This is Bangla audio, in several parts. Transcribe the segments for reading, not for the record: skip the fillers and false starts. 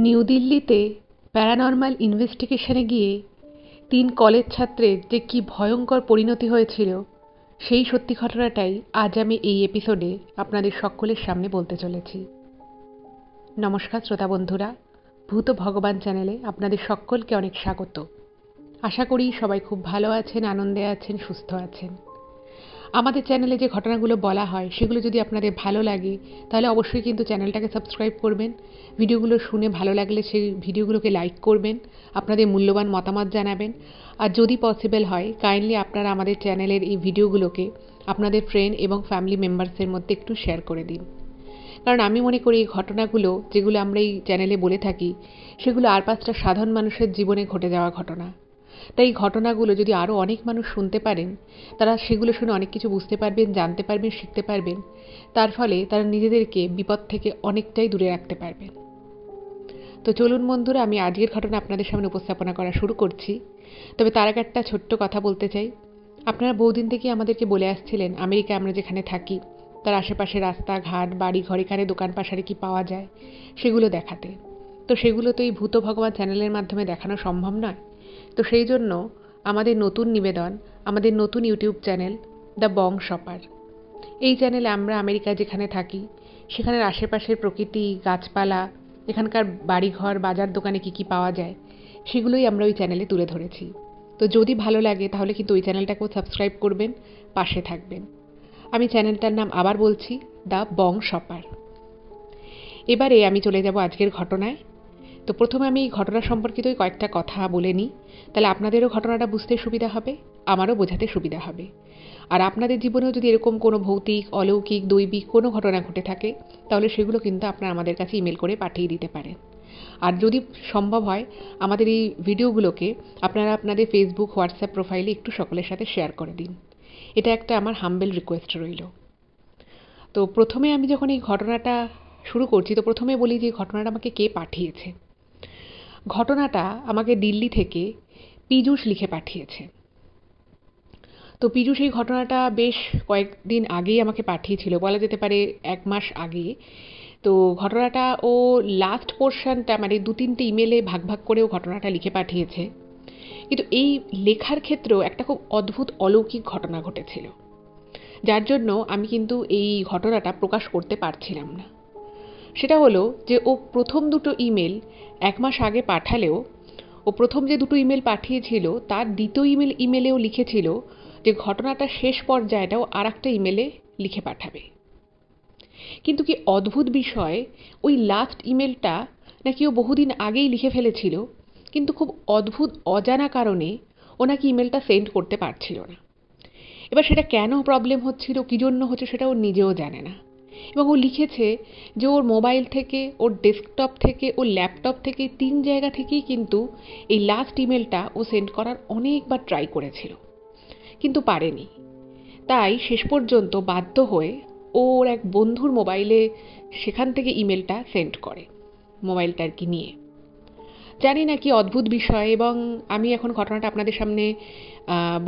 নিউ দিল্লিতে প্যারানর্মাল ইনভেস্টিগেশনে গিয়ে 3 কলেজ ছাত্রের যে কি ভয়ঙ্কর পরিণতি হয়েছিল সেই সত্যি ঘটনাটাই আজ আমি এই এপিসোডে আপনাদের সকলের সামনে বলতে চলেছি। নমস্কার শ্রোতা বন্ধুরা, ভূত ভগবান চ্যানেলে আপনাদের সকলকে অনেক স্বাগত। আশা করি সবাই খুব ভালো আছেন, আনন্দে আছেন, সুস্থ আছেন। আমাদের চ্যানেলে যে ঘটনাগুলো বলা হয় সেগুলো যদি আপনাদের ভালো লাগে তাহলে অবশ্যই কিন্তু চ্যানেলটাকে সাবস্ক্রাইব করবেন। ভিডিওগুলো শুনে ভালো লাগলে সেই ভিডিওগুলোকে লাইক করবেন, আপনাদের মূল্যবান মতামত জানাবেন। আর যদি পসিবল হয় কাইন্ডলি আপনারা আমাদের চ্যানেলের এই ভিডিওগুলোকে আপনাদের ফ্রেন্ড এবং ফ্যামিলি মেম্বার্সের মধ্যে একটু শেয়ার করে দিন। কারণ আমি মনে করি এই ঘটনাগুলো যেগুলো আমরা এই চ্যানেলে বলে থাকি সেগুলো আর 5টা সাধারণ মানুষের জীবনে ঘটে যাওয়া ঘটনা। তাই এই ঘটনাগুলো যদি আরও অনেক মানুষ শুনতে পারেন, তারা সেগুলো শুনে অনেক কিছু বুঝতে পারবেন, জানতে পারবেন, শিখতে পারবেন। তার ফলে তারা নিজেদেরকে বিপদ থেকে অনেকটাই দূরে রাখতে পারবেন। তো চলুন বন্ধুরা, আমি আজকের ঘটনা আপনাদের সামনে উপস্থাপনা করা শুরু করছি। তবে তার আগে একটা ছোট্ট কথা বলতে চাই। আপনারা বহুদিন থেকে আমাদেরকে বলে আসছিলেন আমেরিকা আমরা যেখানে থাকি তার আশেপাশে রাস্তাঘাট, বাড়িঘর, এখানে দোকান পাশারে কি পাওয়া যায় সেগুলো দেখাতে। তো সেগুলো তো এই ভূত ভগবান চ্যানেলের মাধ্যমে দেখানো সম্ভব নয়। তো সেই জন্য আমাদের নতুন নিবেদন, আমাদের নতুন YouTube channel the Bong shopper. এই চ্যানেলে আমরা আমেরিকা যেখানে থাকি সেখানের আশেপাশের প্রকৃতি, গাছপালা, এখানকার বাড়িঘর, বাজার দোকানে কি কি পাওয়া যায় সেগুলোই আমরা ওই চ্যানেলে তুলে ধরেছি। তো যদি ভালো লাগে তাহলে কিন্তু ওই চ্যানেলটাকেও সাবস্ক্রাইব করবেন, পাশে থাকবেন। আমি চ্যানেলটার নাম আবার বলছি, দ্য বং শপার। এবারে আমি চলে যাব আজকের ঘটনায়। তো প্রথমে আমি এই ঘটনা সম্পর্কিতই কয়েকটা কথা বলে নিই, তাহলে আপনাদেরও ঘটনাটা বুঝতে সুবিধা হবে, আমারও বোঝাতে সুবিধা হবে। আর আপনাদের জীবনেও যদি এরকম কোনো ভৌতিক, অলৌকিক, দৈবিক কোনো ঘটনা ঘটে থাকে তাহলে সেগুলো কিন্তু আপনারা আমাদের কাছে ইমেল করে পাঠিয়ে দিতে পারেন। আর যদি সম্ভব হয় আমাদের এই ভিডিওগুলোকে আপনারা আপনাদের ফেসবুক, হোয়াটসঅ্যাপ প্রোফাইলে একটু সকলের সাথে শেয়ার করে দিন। এটা একটা আমার হাম্বেল রিকোয়েস্ট রইল। তো প্রথমে আমি যখন এই ঘটনাটা শুরু করছি, তো প্রথমে বলি যে ঘটনাটা আমাকে কে পাঠিয়েছে। ঘটনাটা আমাকে দিল্লি থেকে পীযূষ লিখে পাঠিয়েছে। তো পীযূষ এই ঘটনাটা বেশ কয়েকদিন আগেই আমাকে পাঠিয়েছিল, বলা যেতে পারে 1 মাস আগে। তো ঘটনাটা ও লাস্ট পোর্শনটা মানে 2-3টে ইমেলে ভাগ ভাগ করেও ঘটনাটা লিখে পাঠিয়েছে। কিন্তু এই লেখার ক্ষেত্রেও একটা খুব অদ্ভুত অলৌকিক ঘটনা ঘটেছিল, যার জন্য আমি কিন্তু এই ঘটনাটা প্রকাশ করতে পারছিলাম না। সেটা হলো যে ও প্রথম 2টো ইমেল 1 মাস আগে পাঠালেও ও প্রথম যে 2টো ইমেল পাঠিয়েছিল তার দ্বিতীয় ইমেলেও লিখেছিল যে ঘটনাটা শেষ পর্যায়টাও আর একটা ইমেলে লিখে পাঠাবে। কিন্তু কি অদ্ভুত বিষয়, ওই লাস্ট ইমেলটা নাকি ও বহুদিন আগেই লিখে ফেলেছিল, কিন্তু খুব অদ্ভুত অজানা কারণে ও নাকি ইমেলটা সেন্ড করতে পারছিল না। এবার সেটা কেন প্রবলেম হচ্ছিল, কী জন্য হচ্ছে সেটা ও নিজেও জানে না। এবং ও লিখেছে যে ওর মোবাইল থেকে, ওর ডেস্কটপ থেকে, ওর ল্যাপটপ থেকে 3 জায়গা থেকেই কিন্তু এই লাস্ট ইমেলটা ও সেন্ড করার অনেকবার ট্রাই করেছিল, কিন্তু পারেনি। তাই শেষ পর্যন্ত বাধ্য হয়ে ওর এক বন্ধুর মোবাইলে সেখান থেকে ইমেলটা সেন্ড করে, মোবাইলটা আর কি নিয়ে। জানি না কি অদ্ভুত বিষয়, এবং আমি এখন ঘটনাটা আপনাদের সামনে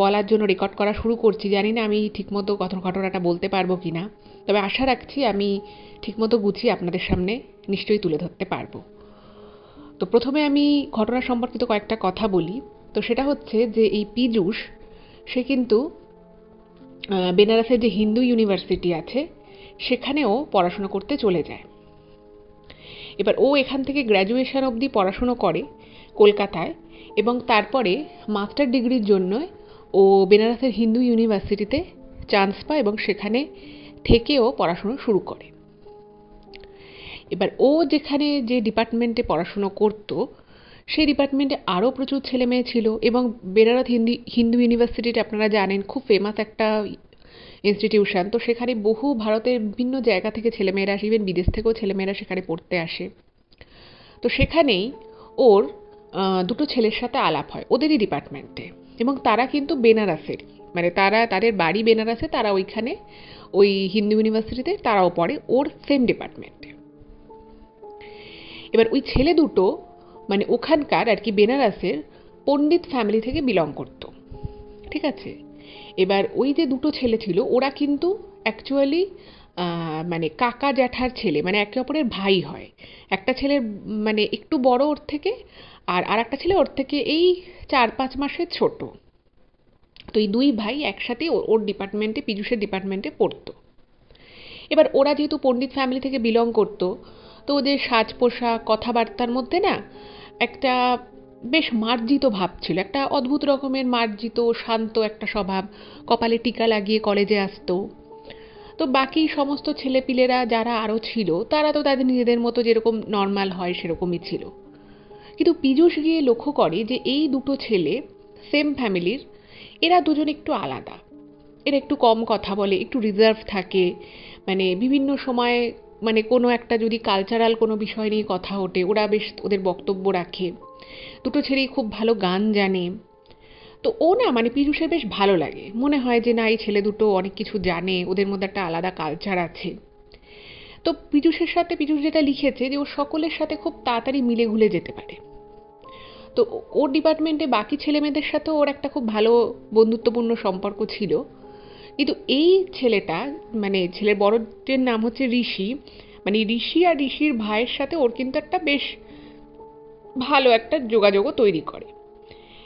বলার জন্য রেকর্ড করা শুরু করছি। জানি না আমি ঠিকমতো ঘটনাটা বলতে পারবো কি না, তবে আশা রাখছি আমি ঠিকমতো গুছিয়ে আপনাদের সামনে নিশ্চয়ই তুলে ধরতে পারবো। তো প্রথমে আমি ঘটনা সম্পর্কিত কয়েকটা কথা বলি। তো সেটা হচ্ছে যে এই পীযূষ সে কিন্তু বেনারসের যে হিন্দু ইউনিভার্সিটি আছে সেখানেও পড়াশুনো করতে চলে যায়। এবার ও এখান থেকে গ্র্যাজুয়েশন অবধি পড়াশুনো করে কলকাতায়, এবং তারপরে মাস্টার ডিগ্রির জন্য ও বেনারসের হিন্দু ইউনিভার্সিটিতে চান্স পায় এবং সেখানে থেকেও পড়াশুনো শুরু করে। এবার ও যেখানে যে ডিপার্টমেন্টে পড়াশুনো করতো সেই ডিপার্টমেন্টে আরও প্রচুর ছেলেমেয়ে ছিল, এবং বেনারস হিন্দু ইউনিভার্সিটিটা আপনারা জানেন খুব ফেমাস একটা ইনস্টিটিউশন। তো সেখানে বহু ভারতের বিভিন্ন জায়গা থেকে ছেলেমেয়েরা আসে, ইভেন বিদেশ থেকেও ছেলেমেয়েরা সেখানে পড়তে আসে। তো সেখানেই ওর 2টো ছেলের সাথে আলাপ হয় ওদেরই ডিপার্টমেন্টে, এবং তারা কিন্তু বেনারসেরই, মানে তাদের বাড়ি বেনারসে, তারা ওইখানে ওই হিন্দু ইউনিভার্সিটিতে তারাও পড়ে ওর সেম ডিপার্টমেন্টে। এবার ওই ছেলে দুটো মানে ওখানকার আর কি বেনারসের পণ্ডিত ফ্যামিলি থেকে বিলং করতো, ঠিক আছে। এবার ওই যে 2টো ছেলে ছিল ওরা কিন্তু অ্যাকচুয়ালি মানে কাকা জ্যাঠার ছেলে, মানে একে অপরের ভাই হয়। একটা ছেলের মানে একটু বড় ওর থেকে, আর একটা ছেলে ওর থেকে এই 4-5 মাসের ছোট। তো এই দুই ভাই একসাথে ওর ডিপার্টমেন্টে, পীযূষের ডিপার্টমেন্টে পড়তো। এবার ওরা যেহেতু পণ্ডিত ফ্যামিলি থেকে বিলং করতো, তো ওদের সাজ পোশাক কথাবার্তার মধ্যে না একটা বেশ মার্জিত ভাব ছিল, একটা অদ্ভুত রকমের মার্জিত শান্ত একটা স্বভাব। কপালে টিকা লাগিয়ে কলেজে আসতো। তো বাকি সমস্ত ছেলেপিলেরা যারা আরও ছিল তারা তো তাদের নিজেদের মতো যেরকম নর্মাল হয় সেরকমই ছিল। কিন্তু পীযূষ গিয়ে লক্ষ্য করে যে এই দুটো ছেলে সেম ফ্যামিলির, এরা দুজন একটু আলাদা। এরা একটু কম কথা বলে, একটু রিজার্ভ থাকে। মানে বিভিন্ন সময় মানে কোনো একটা যদি কালচারাল কোনো বিষয় নিয়ে কথা ওঠে, ওরা বেশ ওদের বক্তব্য রাখে। দুটো ছেলেই খুব ভালো গান জানে। তো ও না মানে পীযূষের বেশ ভালো লাগে, মনে হয় যে না এই ছেলে দুটো অনেক কিছু জানে, ওদের মধ্যে একটা আলাদা কালচার আছে। তো পীযূষের সাথে পীযূষ যেটা লিখেছে যে ও সকলের সাথে খুব তাড়াতাড়ি মিলে ঘুলে যেতে পারে। তো ওর ডিপার্টমেন্টে বাকি ছেলে মেয়েদের সাথেও ওর একটা খুব ভালো বন্ধুত্বপূর্ণ সম্পর্ক ছিল। কিন্তু এই ছেলেটা, মানে ছেলের বড়দের নাম হচ্ছে ঋষি, মানে ঋষি আর ঋষির ভাইয়ের সাথে ওর কিন্তু একটা বেশ ভালো একটা যোগাযোগও তৈরি করে।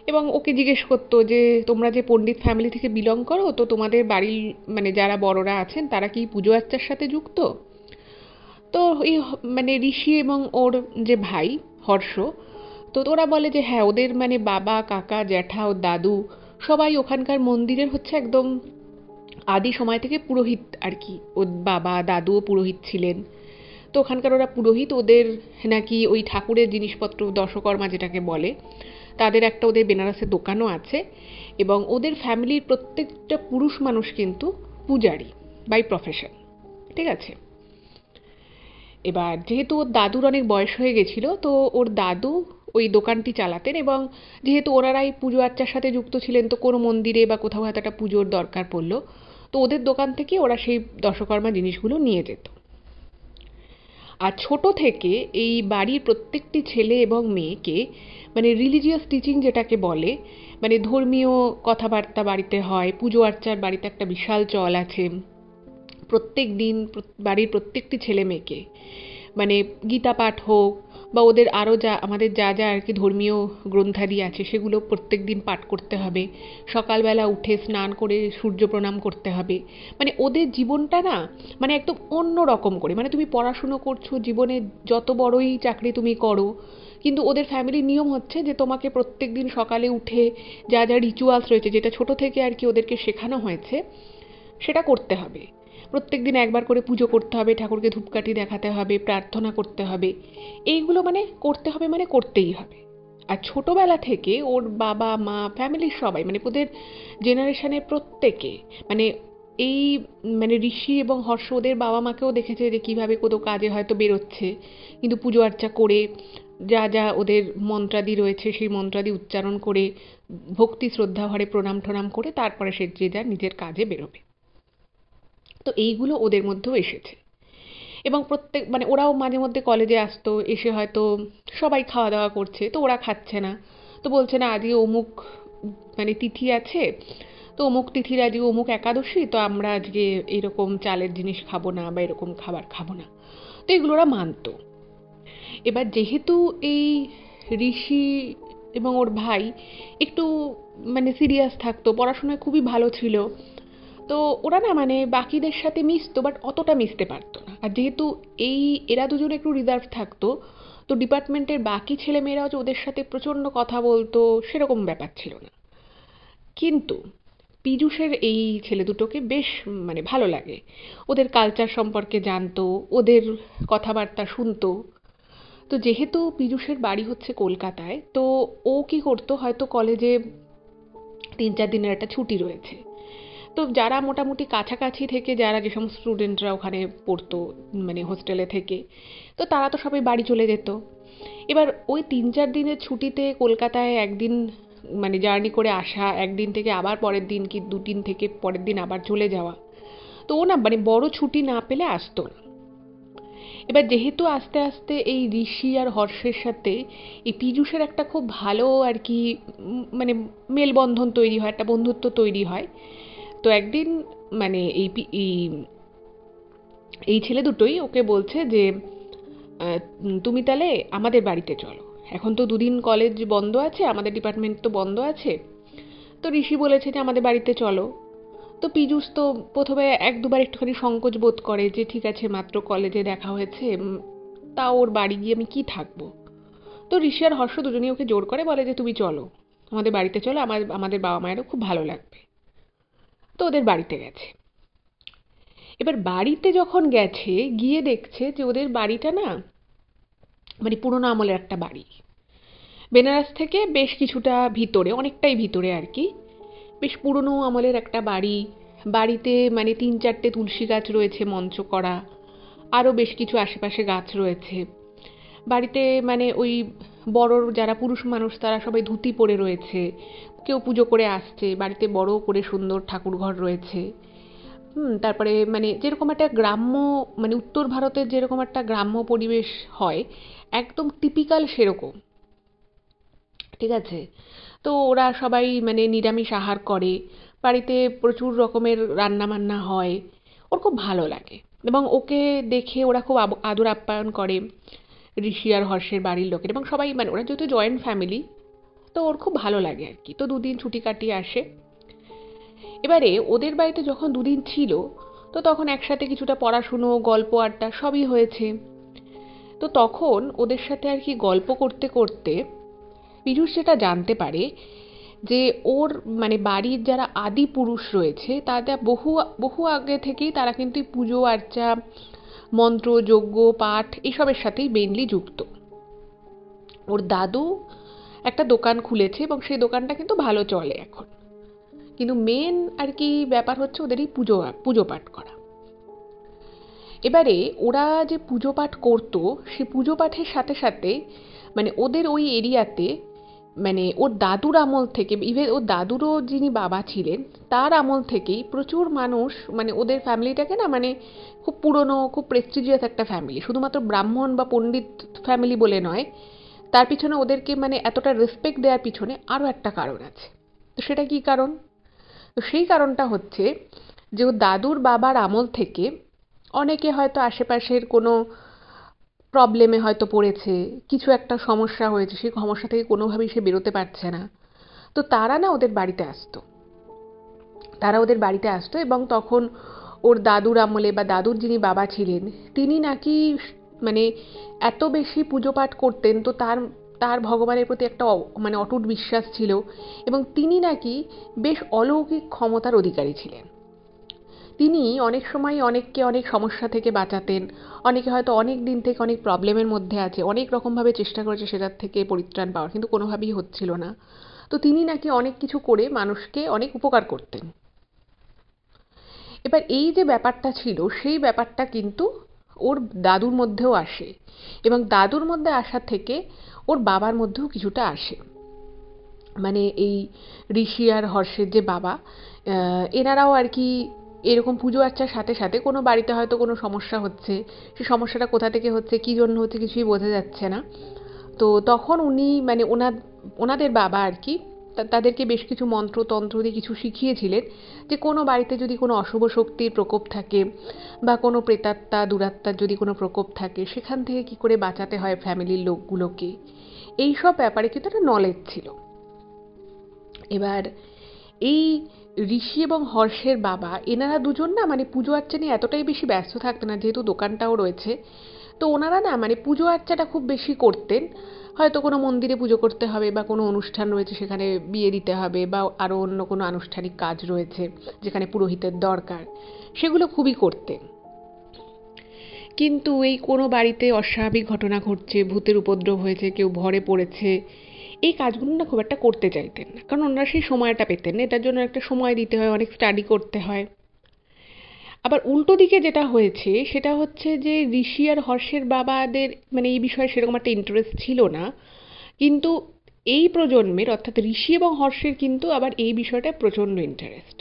এবং ওকে জিজ্ঞেস করতো যে তোমরা যে পণ্ডিত ফ্যামিলি থেকে বিলং করো, তো তোমাদের বাড়ির মানে যারা বড়রা আছেন তারা কি পুজো আর্চার সাথে যুক্ত? তো এই মানে ঋষি এবং ওর যে ভাই হর্ষ, তো ওরা বলে যে হ্যাঁ, ওদের মানে বাবা কাকা জ্যাঠা ও দাদু সবাই ওখানকার মন্দিরের হচ্ছে একদম আদি সময় থেকে পুরোহিত আর কি। ওর বাবা দাদুও পুরোহিত ছিলেন। তো ওখানকার ওরা পুরোহিত, ওদের নাকি ওই ঠাকুরের জিনিসপত্র দশকর্মা যেটাকে বলে, তাদের একটা ওদের বেনারসের দোকানও আছে। এবং ওদের ফ্যামিলির প্রত্যেকটা পুরুষ মানুষ কিন্তু পূজারি বাই প্রফেশন। ঠিক আছে। এবার যেহেতু ওর দাদুর অনেক বয়স হয়ে গেছিল, তো ওর দাদু ওই দোকানটি চালাতেন। এবং যেহেতু ওনারাই পুজো আর্চার সাথে যুক্ত ছিলেন, তো কোনো মন্দিরে বা কোথাও হয়তো একটা পুজোর দরকার পড়লো, তো ওদের দোকান থেকে ওরা সেই দশকর্মা জিনিসগুলো নিয়ে যেত। আর ছোট থেকে এই বাড়ির প্রত্যেকটি ছেলে এবং মেয়েকে মানে রিলিজিয়াস টিচিং যেটাকে বলে, মানে ধর্মীয় কথাবার্তা বাড়িতে হয়, পুজো আর্চার বাড়িতে একটা বিশাল চল আছে। প্রত্যেক দিন বাড়ির প্রত্যেকটি ছেলে মেয়েকে মানে গীতা পাঠ হোক বা ওদের আরও যা আমাদের যা যা আর কি ধর্মীয় গ্রন্থাদি আছে সেগুলো প্রত্যেক দিন পাঠ করতে হবে। সকালবেলা উঠে স্নান করে সূর্য প্রণাম করতে হবে। মানে ওদের জীবনটা না মানে একদম অন্য রকম করে, মানে তুমি পড়াশুনো করছো, জীবনে যত বড়ই চাকরি তুমি করো, কিন্তু ওদের ফ্যামিলির নিয়ম হচ্ছে যে তোমাকে প্রত্যেক দিন সকালে উঠে যা যা রিচুয়ালস রয়েছে, যেটা ছোট থেকে আর কি ওদেরকে শেখানো হয়েছে, সেটা করতে হবে। প্রত্যেক দিন একবার করে পুজো করতে হবে, ঠাকুরকে ধূপকাঠি দেখাতে হবে, প্রার্থনা করতে হবে। এইগুলো মানে করতে হবে, মানে করতেই হবে। আর ছোটবেলা থেকে ওর বাবা মা ফ্যামিলির সবাই মানে ওদের জেনারেশনের প্রত্যেকে মানে এই মানে ঋষি এবং হর্ষ ওদের বাবা মাকেও দেখেছে যে কীভাবে কোনো কাজে হয়তো বেরোচ্ছে, কিন্তু পুজো আর্চা করে যা যা ওদের মন্ত্রাদি রয়েছে সেই মন্ত্রাদি উচ্চারণ করে ভক্তি শ্রদ্ধা ভরে প্রণাম টনাম করে তারপরে সে যে যার নিজের কাজে বেরোবে। তো এইগুলো ওদের মধ্যেও এসেছে। এবং প্রত্যেক মানে ওরাও মাঝে মধ্যে কলেজে আসতো, এসে হয়তো সবাই খাওয়া দাওয়া করছে, তো ওরা খাচ্ছে না, তো বলছে না আজকে অমুক মানে তিথি আছে, তো অমুক তিথির আজকে অমুক একাদশী, তো আমরা আজকে এরকম চালের জিনিস খাবো না বা এরকম খাবার খাবো না। তো এগুলো ওরা মানতো। এবার যেহেতু এই ঋষি এবং ওর ভাই একটু মানে সিরিয়াস থাকতো, পড়াশোনায় খুবই ভালো ছিল, তো ওরা না মানে বাকিদের সাথে মিশতো বাট অতটা মিশতে পারতো না। আর যেহেতু এই এরা দুজন একটু রিজার্ভ থাকতো, তো ডিপার্টমেন্টের বাকি ছেলেমেয়েরাও যে ওদের সাথে প্রচণ্ড কথা বলতো সেরকম ব্যাপার ছিল না। কিন্তু পীযূষের এই ছেলে দুটোকে বেশ মানে ভালো লাগে, ওদের কালচার সম্পর্কে জানতো, ওদের কথাবার্তা শুনতো। তো যেহেতু পীযূষের বাড়ি হচ্ছে কলকাতায়, তো ও কি করতো, হয়তো কলেজে 3-4 দিনের একটা ছুটি রয়েছে, তো যারা মোটামুটি কাছাকাছি থেকে যারা যে সমস্ত স্টুডেন্টরা ওখানে পড়তো মানে হোস্টেলে থেকে, তো তারা তো সবাই বাড়ি চলে যেত। এবার ওই 3-4 দিনের ছুটিতে কলকাতায় একদিন মানে জার্নি করে আসা, একদিন থেকে আবার পরের দিন কি দুদিন থেকে পরের দিন আবার চলে যাওয়া, তো ও না মানে বড় ছুটি না পেলে আসতো না। এবার যেহেতু আস্তে আস্তে এই ঋষি আর হর্ষের সাথে এই পীযূষের একটা খুব ভালো আর কি মানে মেলবন্ধন তৈরি হয়, একটা বন্ধুত্ব তৈরি হয়। তো একদিন মানে এই এই ছেলে দুটোই ওকে বলছে যে তুমি তাহলে আমাদের বাড়িতে চলো, এখন তো দুদিন কলেজ বন্ধ আছে, আমাদের ডিপার্টমেন্ট তো বন্ধ আছে। তো ঋষি বলেছে যে আমাদের বাড়িতে চলো। তো পীযূষ তো প্রথমে এক দুবার একটুখানি সংকোচ বোধ করে যে ঠিক আছে মাত্র কলেজে দেখা হয়েছে, তা ওর বাড়ি গিয়ে আমি কি থাকবো। তো ঋষি আর হর্ষ দুজনেই ওকে জোর করে বলে যে তুমি চলো, আমাদের বাড়িতে চলো, আমাদের বাবা মায়েরও খুব ভালো লাগবে। তো ওদের বাড়িতে গেছে। এবার বাড়িতে যখন গেছে, গিয়ে দেখছে যে ওদের বাড়িটা না মানে পুরোনো আমলের একটা বাড়ি, বেনারস থেকে বেশ কিছুটা ভিতরে, অনেকটাই ভিতরে আর কি। বেশ পুরনো আমলের একটা বাড়ি। বাড়িতে মানে ৩-৪টে তুলসী গাছ রয়েছে মঞ্চ করা, আরও বেশ কিছু আশেপাশে গাছ রয়েছে। বাড়িতে মানে ওই বড় যারা পুরুষ মানুষ তারা সবাই ধুতি পরে রয়েছে, কেউ পুজো করে আসছে। বাড়িতে বড় করে সুন্দর ঠাকুরঘর রয়েছে। তারপরে মানে যেরকম একটা গ্রাম্য, মানে উত্তর ভারতের যেরকম একটা গ্রাম্য পরিবেশ হয়, একদম টিপিক্যাল সেরকম। ঠিক আছে। তো ওরা সবাই মানে নিরামিষ আহার করে, বাড়িতে প্রচুর রকমের রান্না বান্না হয়। ওর খুব ভালো লাগে এবং ওকে দেখে ওরা খুব আদর আপ্যায়ন করে, ঋষি আর হর্ষের বাড়ির লোকের। এবং সবাই মানে ওরা যেহেতু জয়েন্ট ফ্যামিলি, তো ওর খুব ভালো লাগে আর কি। তো দুদিন ছুটি কাটিয়ে আসে। এবারে ওদের বাড়িতে যখন দুদিন ছিল, তো তখন একসাথে কিছুটা পড়াশুনো, গল্প, আড্ডা সবই হয়েছে। তো তখন ওদের সাথে আর কি গল্প করতে করতে পীযূষ যেটা জানতে পারে যে ওর মানে বাড়ির যারা আদি পুরুষ রয়েছে তারা বহু বহু আগে থেকেই তারা কিন্তু পুজো আর্চা, মন্ত্র, যজ্ঞ, পাঠ এসবের সাথেই মেনলি যুক্ত। ওর দাদু একটা দোকান খুলেছে এবং সেই দোকানটা কিন্তু ভালো চলে এখন। কিন্তু মেন আর কি ব্যাপার হচ্ছে ওদের এই পুজো পুজো পাঠ করা। এবারে ওরা যে পুজো পাঠ করতো, সে পুজো পাঠের সাথে সাথে মানে ওদের ওই এরিয়াতে মানে ওর দাদুর আমল থেকে, ইভেন ওর দাদুরও যিনি বাবা ছিলেন তার আমল থেকেই প্রচুর মানুষ মানে ওদের ফ্যামিলিটাকে না মানে খুব পুরনো, খুব প্রেস্টিজিয়াস একটা ফ্যামিলি, শুধুমাত্র ব্রাহ্মণ বা পণ্ডিত ফ্যামিলি বলে নয়, তার পিছনে ওদেরকে মানে এতটা রেসপেক্ট দেওয়ার পিছনে আরও একটা কারণ আছে। তো সেটা কি কারণ? তো সেই কারণটা হচ্ছে যে ওর দাদুর বাবার আমল থেকে অনেকে হয়তো আশেপাশের কোনো প্রবলেমে হয়তো পড়েছে, কিছু একটা সমস্যা হয়েছে, সেই সমস্যা থেকে কোনোভাবেই সে বেরোতে পারছে না। তো তারা না ওদের বাড়িতে আসতো, তারা ওদের বাড়িতে আসতো এবং তখন ওর দাদুর আমলে বা দাদুর যিনি বাবা ছিলেন তিনি নাকি মানে এত বেশি পুজো পাঠ করতেন, তো তার তার ভগবানের প্রতি একটা মানে অটুট বিশ্বাস ছিল এবং তিনি নাকি বেশ অলৌকিক ক্ষমতার অধিকারী ছিলেন। তিনি অনেক সময় অনেককে অনেক সমস্যা থেকে বাঁচাতেন। অনেকে হয়তো অনেক দিন থেকে অনেক প্রবলেমের মধ্যে আছে, অনেক রকমভাবে চেষ্টা করেছে সেটার থেকে পরিত্রাণ পাওয়ার, কিন্তু কোনোভাবেই হচ্ছিল না। তো তিনি নাকি অনেক কিছু করে মানুষকে অনেক উপকার করতেন। এবার এই যে ব্যাপারটা ছিল সেই ব্যাপারটা কিন্তু ওর দাদুর মধ্যেও আসে এবং দাদুর মধ্যে আসা থেকে ওর বাবার মধ্যেও কিছুটা আসে। মানে এই ঋষি আর হর্ষের যে বাবা, এনারাও আর কি এরকম পুজো আর্চার সাথে সাথে কোনো বাড়িতে হয়তো কোনো সমস্যা হচ্ছে, সেই সমস্যাটা কোথা থেকে হচ্ছে, কী জন্য হচ্ছে, কিছুই বোঝা যাচ্ছে না। তো তখন উনি মানে ওনাদের বাবা আর কি তাদেরকে বেশ কিছু মন্ত্রতন্ত্র দিয়ে কিছু শিখিয়েছিলেন যে কোনো বাড়িতে যদি কোনো অশুভ শক্তির প্রকোপ থাকে বা কোনো প্রেতাত্মা দুরাত্মার যদি কোনো প্রকোপ থাকে সেখান থেকে কি করে বাঁচাতে হয় ফ্যামিলির লোকগুলোকে, এই সব ব্যাপারে কিন্তু একটা নলেজ ছিল। এবার এই ঋষি এবং হর্ষের বাবা এনারা দুজন না মানে পুজো আর্চা নিয়ে এতটাই বেশি ব্যস্ত থাকতেন না, যেহেতু দোকানটাও রয়েছে। তো ওনারা না মানে পুজো আর্চাটা খুব বেশি করতেন। হয়তো কোনো মন্দিরে পুজো করতে হবে বা কোনো অনুষ্ঠান রয়েছে সেখানে বিয়ে দিতে হবে বা আরও অন্য কোনো আনুষ্ঠানিক কাজ রয়েছে যেখানে পুরোহিতের দরকার, সেগুলো খুবই করতেন। কিন্তু এই কোনো বাড়িতে অস্বাভাবিক ঘটনা ঘটছে, ভূতের উপদ্রব হয়েছে, কেউ ভরে পড়েছে, এই কাজগুলো না খুব একটা করতে চাইতেন না, কারণ ওনারা সেই সময়টা পেতেন না, এটার জন্য একটা সময় দিতে হয়, অনেক স্টাডি করতে হয়। আবার উল্টো দিকে যেটা হয়েছে সেটা হচ্ছে যে ঋষি আর হর্ষের বাবাদের মানে এই বিষয়ে সেরকম একটা ইন্টারেস্ট ছিল না, কিন্তু এই প্রজন্মের অর্থাৎ ঋষি এবং হর্ষের কিন্তু আবার এই বিষয়টা প্রচণ্ড ইন্টারেস্ট।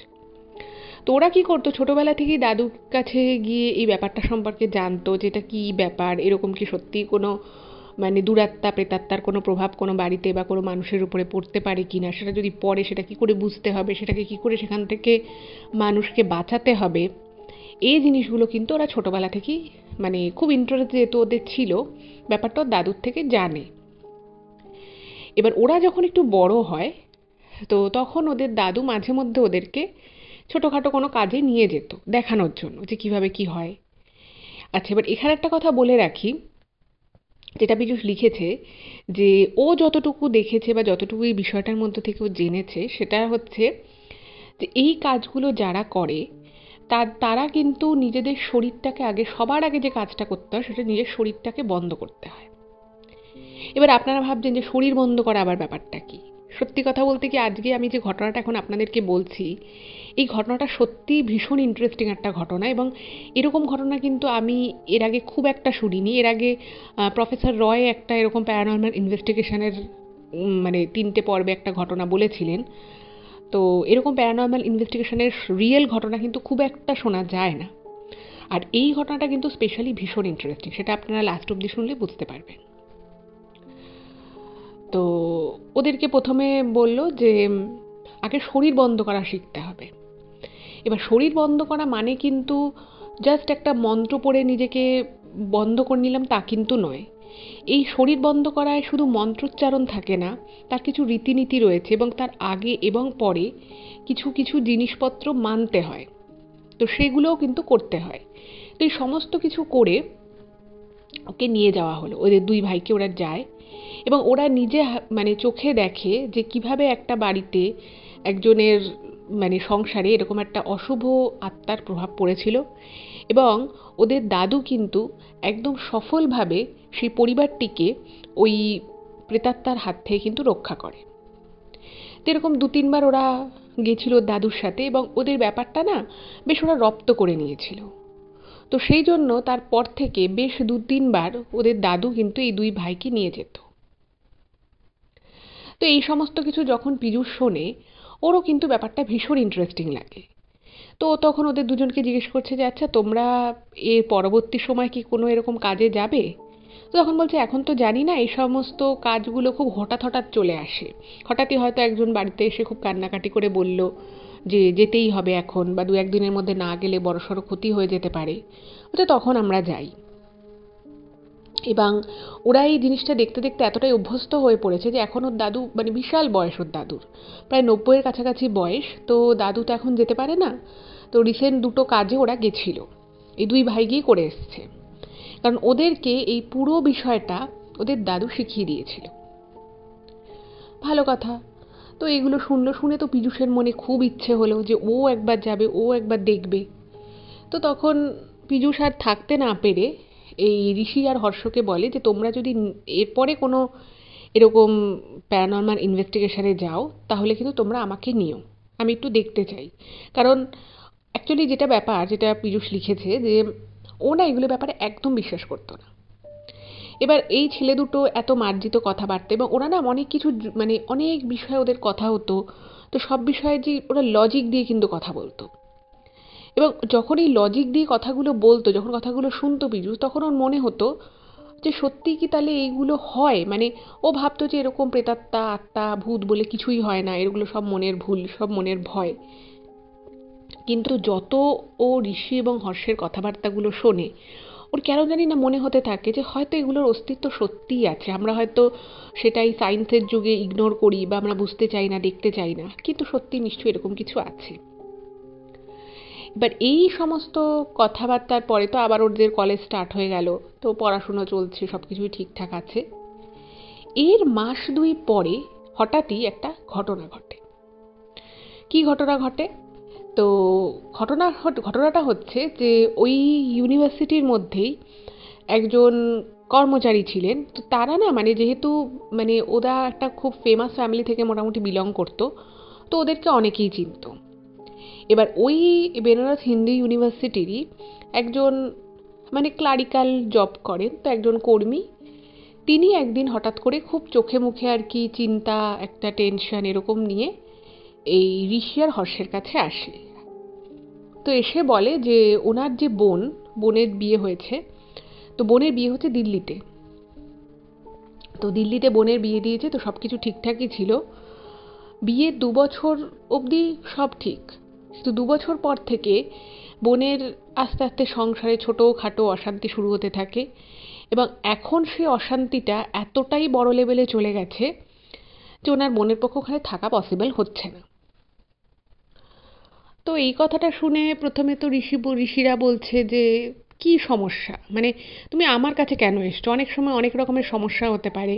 তো ওরা কী করতো, ছোটোবেলা থেকেই দাদুর কাছে গিয়ে এই ব্যাপারটা সম্পর্কে জানতো যে এটা কী ব্যাপার, এরকম কি সত্যিই কোনো মানে দুরাত্মা প্রেতাত্মার কোনো প্রভাব কোনো বাড়িতে বা কোনো মানুষের উপরে পড়তে পারে কি না, সেটা যদি পড়ে সেটা কী করে বুঝতে হবে, সেটাকে কী করে সেখান থেকে মানুষকে বাঁচাতে হবে, এই জিনিসগুলো কিন্তু ওরা ছোটোবেলা থেকেই মানে খুব ইন্টারেস্ট যেহেতু ওদের ছিল, ব্যাপারটা ওর দাদুর থেকে জানে। এবার ওরা যখন একটু বড় হয়, তো তখন ওদের দাদু মাঝে মধ্যে ওদেরকে ছোটোখাটো কোনো কাজে নিয়ে যেত দেখানোর জন্য যে কীভাবে কী হয়। আচ্ছা, এবার এখানে একটা কথা বলে রাখি, যেটা পীযূষ লিখেছে, যে ও যতটুকু দেখেছে বা যতটুকু এই বিষয়টার মধ্যে থেকে ও জেনেছে, সেটা হচ্ছে যে এই কাজগুলো যারা করে তারা কিন্তু নিজেদের শরীরটাকে আগে, সবার আগে যে কাজটা করতে হয় সেটা নিজের শরীরটাকে বন্ধ করতে হয়। এবার আপনারা ভাবছেন যে শরীর বন্ধ করা আবার ব্যাপারটা কি? সত্যি কথা বলতে কি, আজকে আমি যে ঘটনাটা এখন আপনাদেরকে বলছি, এই ঘটনাটা সত্যিই ভীষণ ইন্টারেস্টিং একটা ঘটনা, এবং এরকম ঘটনা কিন্তু আমি এর আগে খুব একটা শুনিনি। এর আগে প্রফেসর রয় একটা এরকম প্যারানর্মাল ইনভেস্টিগেশনের মানে 3টে পর্বে একটা ঘটনা বলেছিলেন। তো এরকম প্যারানর্মাল ইনভেস্টিগেশনের রিয়েল ঘটনা কিন্তু খুব একটা শোনা যায় না, আর এই ঘটনাটা কিন্তু স্পেশালি ভীষণ ইন্টারেস্টিং, সেটা আপনারা লাস্ট অবধি শুনলে বুঝতে পারবেন। তো ওদেরকে প্রথমে বলল যে আগে শরীর বন্ধ করা শিখতে হবে। এবার শরীর বন্ধ করা মানে কিন্তু জাস্ট একটা মন্ত্র পড়ে নিজেকে বন্ধ করে নিলাম তা কিন্তু নয়। এই শরীর বন্ধ করায় শুধু মন্ত্রোচ্চারণ থাকে না, তার কিছু রীতিনীতি রয়েছে, এবং তার আগে এবং পরে কিছু কিছু জিনিসপত্র মানতে হয়, তো সেগুলোও কিন্তু করতে হয়। তো এই সমস্ত কিছু করে ওকে নিয়ে যাওয়া হলো, ওদের দুই ভাইকে ওরা যায়, এবং ওরা নিজে মানে চোখে দেখে যে কিভাবে একটা বাড়িতে একজনের মানে সংসারে এরকম একটা অশুভ আত্মার প্রভাব পড়েছিল, এবং ওদের দাদু কিন্তু একদম সফলভাবে সেই পরিবারটিকে ওই প্রেতাত্মার হাত থেকে কিন্তু রক্ষা করে। তো এরকম 2-3 বার ওরা গেছিল দাদুর সাথে, এবং ওদের ব্যাপারটা না বেশ ওরা রপ্ত করে নিয়েছিল। তো সেই জন্য তারপর থেকে বেশ 2-3 বার ওদের দাদু কিন্তু এই দুই ভাইকে নিয়ে যেত। তো এই সমস্ত কিছু যখন পীযূষ শোনে, ওরও কিন্তু ব্যাপারটা ভীষণ ইন্টারেস্টিং লাগে। তো ও তখন ওদের দুজনকে জিজ্ঞেস করছে যে আচ্ছা, তোমরা এর পরবর্তী সময় কি কোনো এরকম কাজে যাবে? তো তখন বলছে এখন তো জানি না, এই সমস্ত কাজগুলো খুব হঠাৎ হঠাৎ চলে আসে। হঠাৎই হয়তো একজন বাড়িতে এসে খুব কান্নাকাটি করে বলল যে যেতেই হবে এখন, বা 2-1 দিনের মধ্যে না গেলে বড়সড় ক্ষতি হয়ে যেতে পারে, তো তখন আমরা যাই। এবং ওরা এই জিনিসটা দেখতে দেখতে এতটাই অভ্যস্ত হয়ে পড়েছে যে এখন ওর দাদু মানে বিশাল বয়স, ওর দাদুর প্রায় 90-এর কাছাকাছি বয়স, তো দাদু তো এখন যেতে পারে না। তো রিসেন্ট 2টো কাজে ওরা গেছিল, এই দুই ভাই গিয়ে করে এসছে, কারণ ওদেরকে এই পুরো বিষয়টা ওদের দাদু শিখিয়ে দিয়েছিল। ভালো কথা। তো এগুলো শুনে তো পীযূষের মনে খুব ইচ্ছে হলো যে ও একবার যাবে, ও একবার দেখবে। তো তখন পীযূষ আর থাকতে না পেরে এই ঋষি আর হর্ষকে বলে যে তোমরা যদি এরপরে কোনো এরকম প্যারানর্মাল ইনভেস্টিগেশনে যাও, তাহলে কিন্তু তোমরা আমাকে নিও, আমি একটু দেখতে চাই। কারণ অ্যাকচুয়ালি যেটা ব্যাপার, যেটা পীযূষ লিখেছে, যে ও না এগুলো ব্যাপারে একদম বিশ্বাস করতো না। এবার এই ছেলে দুটো এত মার্জিত কথাবার্তা, এবং ওরা না অনেক কিছু মানে অনেক বিষয়ে ওদের কথা হতো, তো সব বিষয়ে যে ওরা লজিক দিয়ে কিন্তু কথা বলতো, এবং যখন এই লজিক দিয়ে কথাগুলো বলতো, যখন কথাগুলো শুনতো পীযূষ, তখন ওর মনে হতো যে সত্যিই কি তাহলে এইগুলো হয়। মানে ও ভাবতো যে এরকম প্রেতাত্মা, আত্মা, ভূত বলে কিছুই হয় না, এগুলো সব মনের ভুল, সব মনের ভয়। কিন্তু যত ও ঋষি এবং হর্ষের কথাবার্তাগুলো শোনে, ওর কেন জানি না মনে হতে থাকে যে হয়তো এগুলোর অস্তিত্ব সত্যিই আছে, আমরা হয়তো সেটাই সায়েন্সের যুগে ইগনোর করি, বা আমরা বুঝতে চাই না, দেখতে চাই না, কিন্তু সত্যি নিশ্চয়ই এরকম কিছু আছে। এবার এই সমস্ত কথাবার্তার পরে তো আবার ওদের কলেজ স্টার্ট হয়ে গেল, তো পড়াশুনো চলছে, সব কিছুই ঠিকঠাক আছে। এর মাস 2 পরে হঠাৎই একটা ঘটনা ঘটে। কি ঘটনা ঘটে? তো ঘটনাটা হচ্ছে যে ওই ইউনিভার্সিটির মধ্যেই একজন কর্মচারী ছিলেন, তো তারা না মানে যেহেতু মানে ওরা একটা খুব ফেমাস ফ্যামিলি থেকে মোটামুটি বিলং করতো, তো ওদেরকে অনেকেই চিনতো। এবার ওই বেনারস হিন্দু ইউনিভার্সিটিরই একজন মানে ক্লারিক্যাল জব করেন, তো একজন কর্মী, তিনি একদিন হঠাৎ করে খুব চোখে মুখে আর কি চিন্তা, একটা টেনশন এরকম নিয়ে এই ঋষি আর হর্ষের কাছে আসে। তো এসে বলে যে ওনার যে বোনের বিয়ে হয়েছে, তো বোনের বিয়ে হচ্ছে দিল্লিতে। তো দিল্লিতে বোনের বিয়ে দিয়েছে, তো সব কিছু ঠিকঠাকই ছিল, বিয়ের 2 বছর অবধি সব ঠিক। তো 2 বছর পর থেকে বোনের আস্তে আস্তে সংসারে ছোটোখাটো অশান্তি শুরু হতে থাকে এবং এখন সেই অশান্তিটা এতটাই বড় লেভেলে চলে গেছে যে ওনার বোনের পক্ষে ওখানে থাকা পসিবল হচ্ছে না। তো এই কথাটা শুনে প্রথমে তো ঋষিরা বলছে যে কি সমস্যা, মানে তুমি আমার কাছে কেন এসছো, অনেক সময় অনেক রকমের সমস্যা হতে পারে,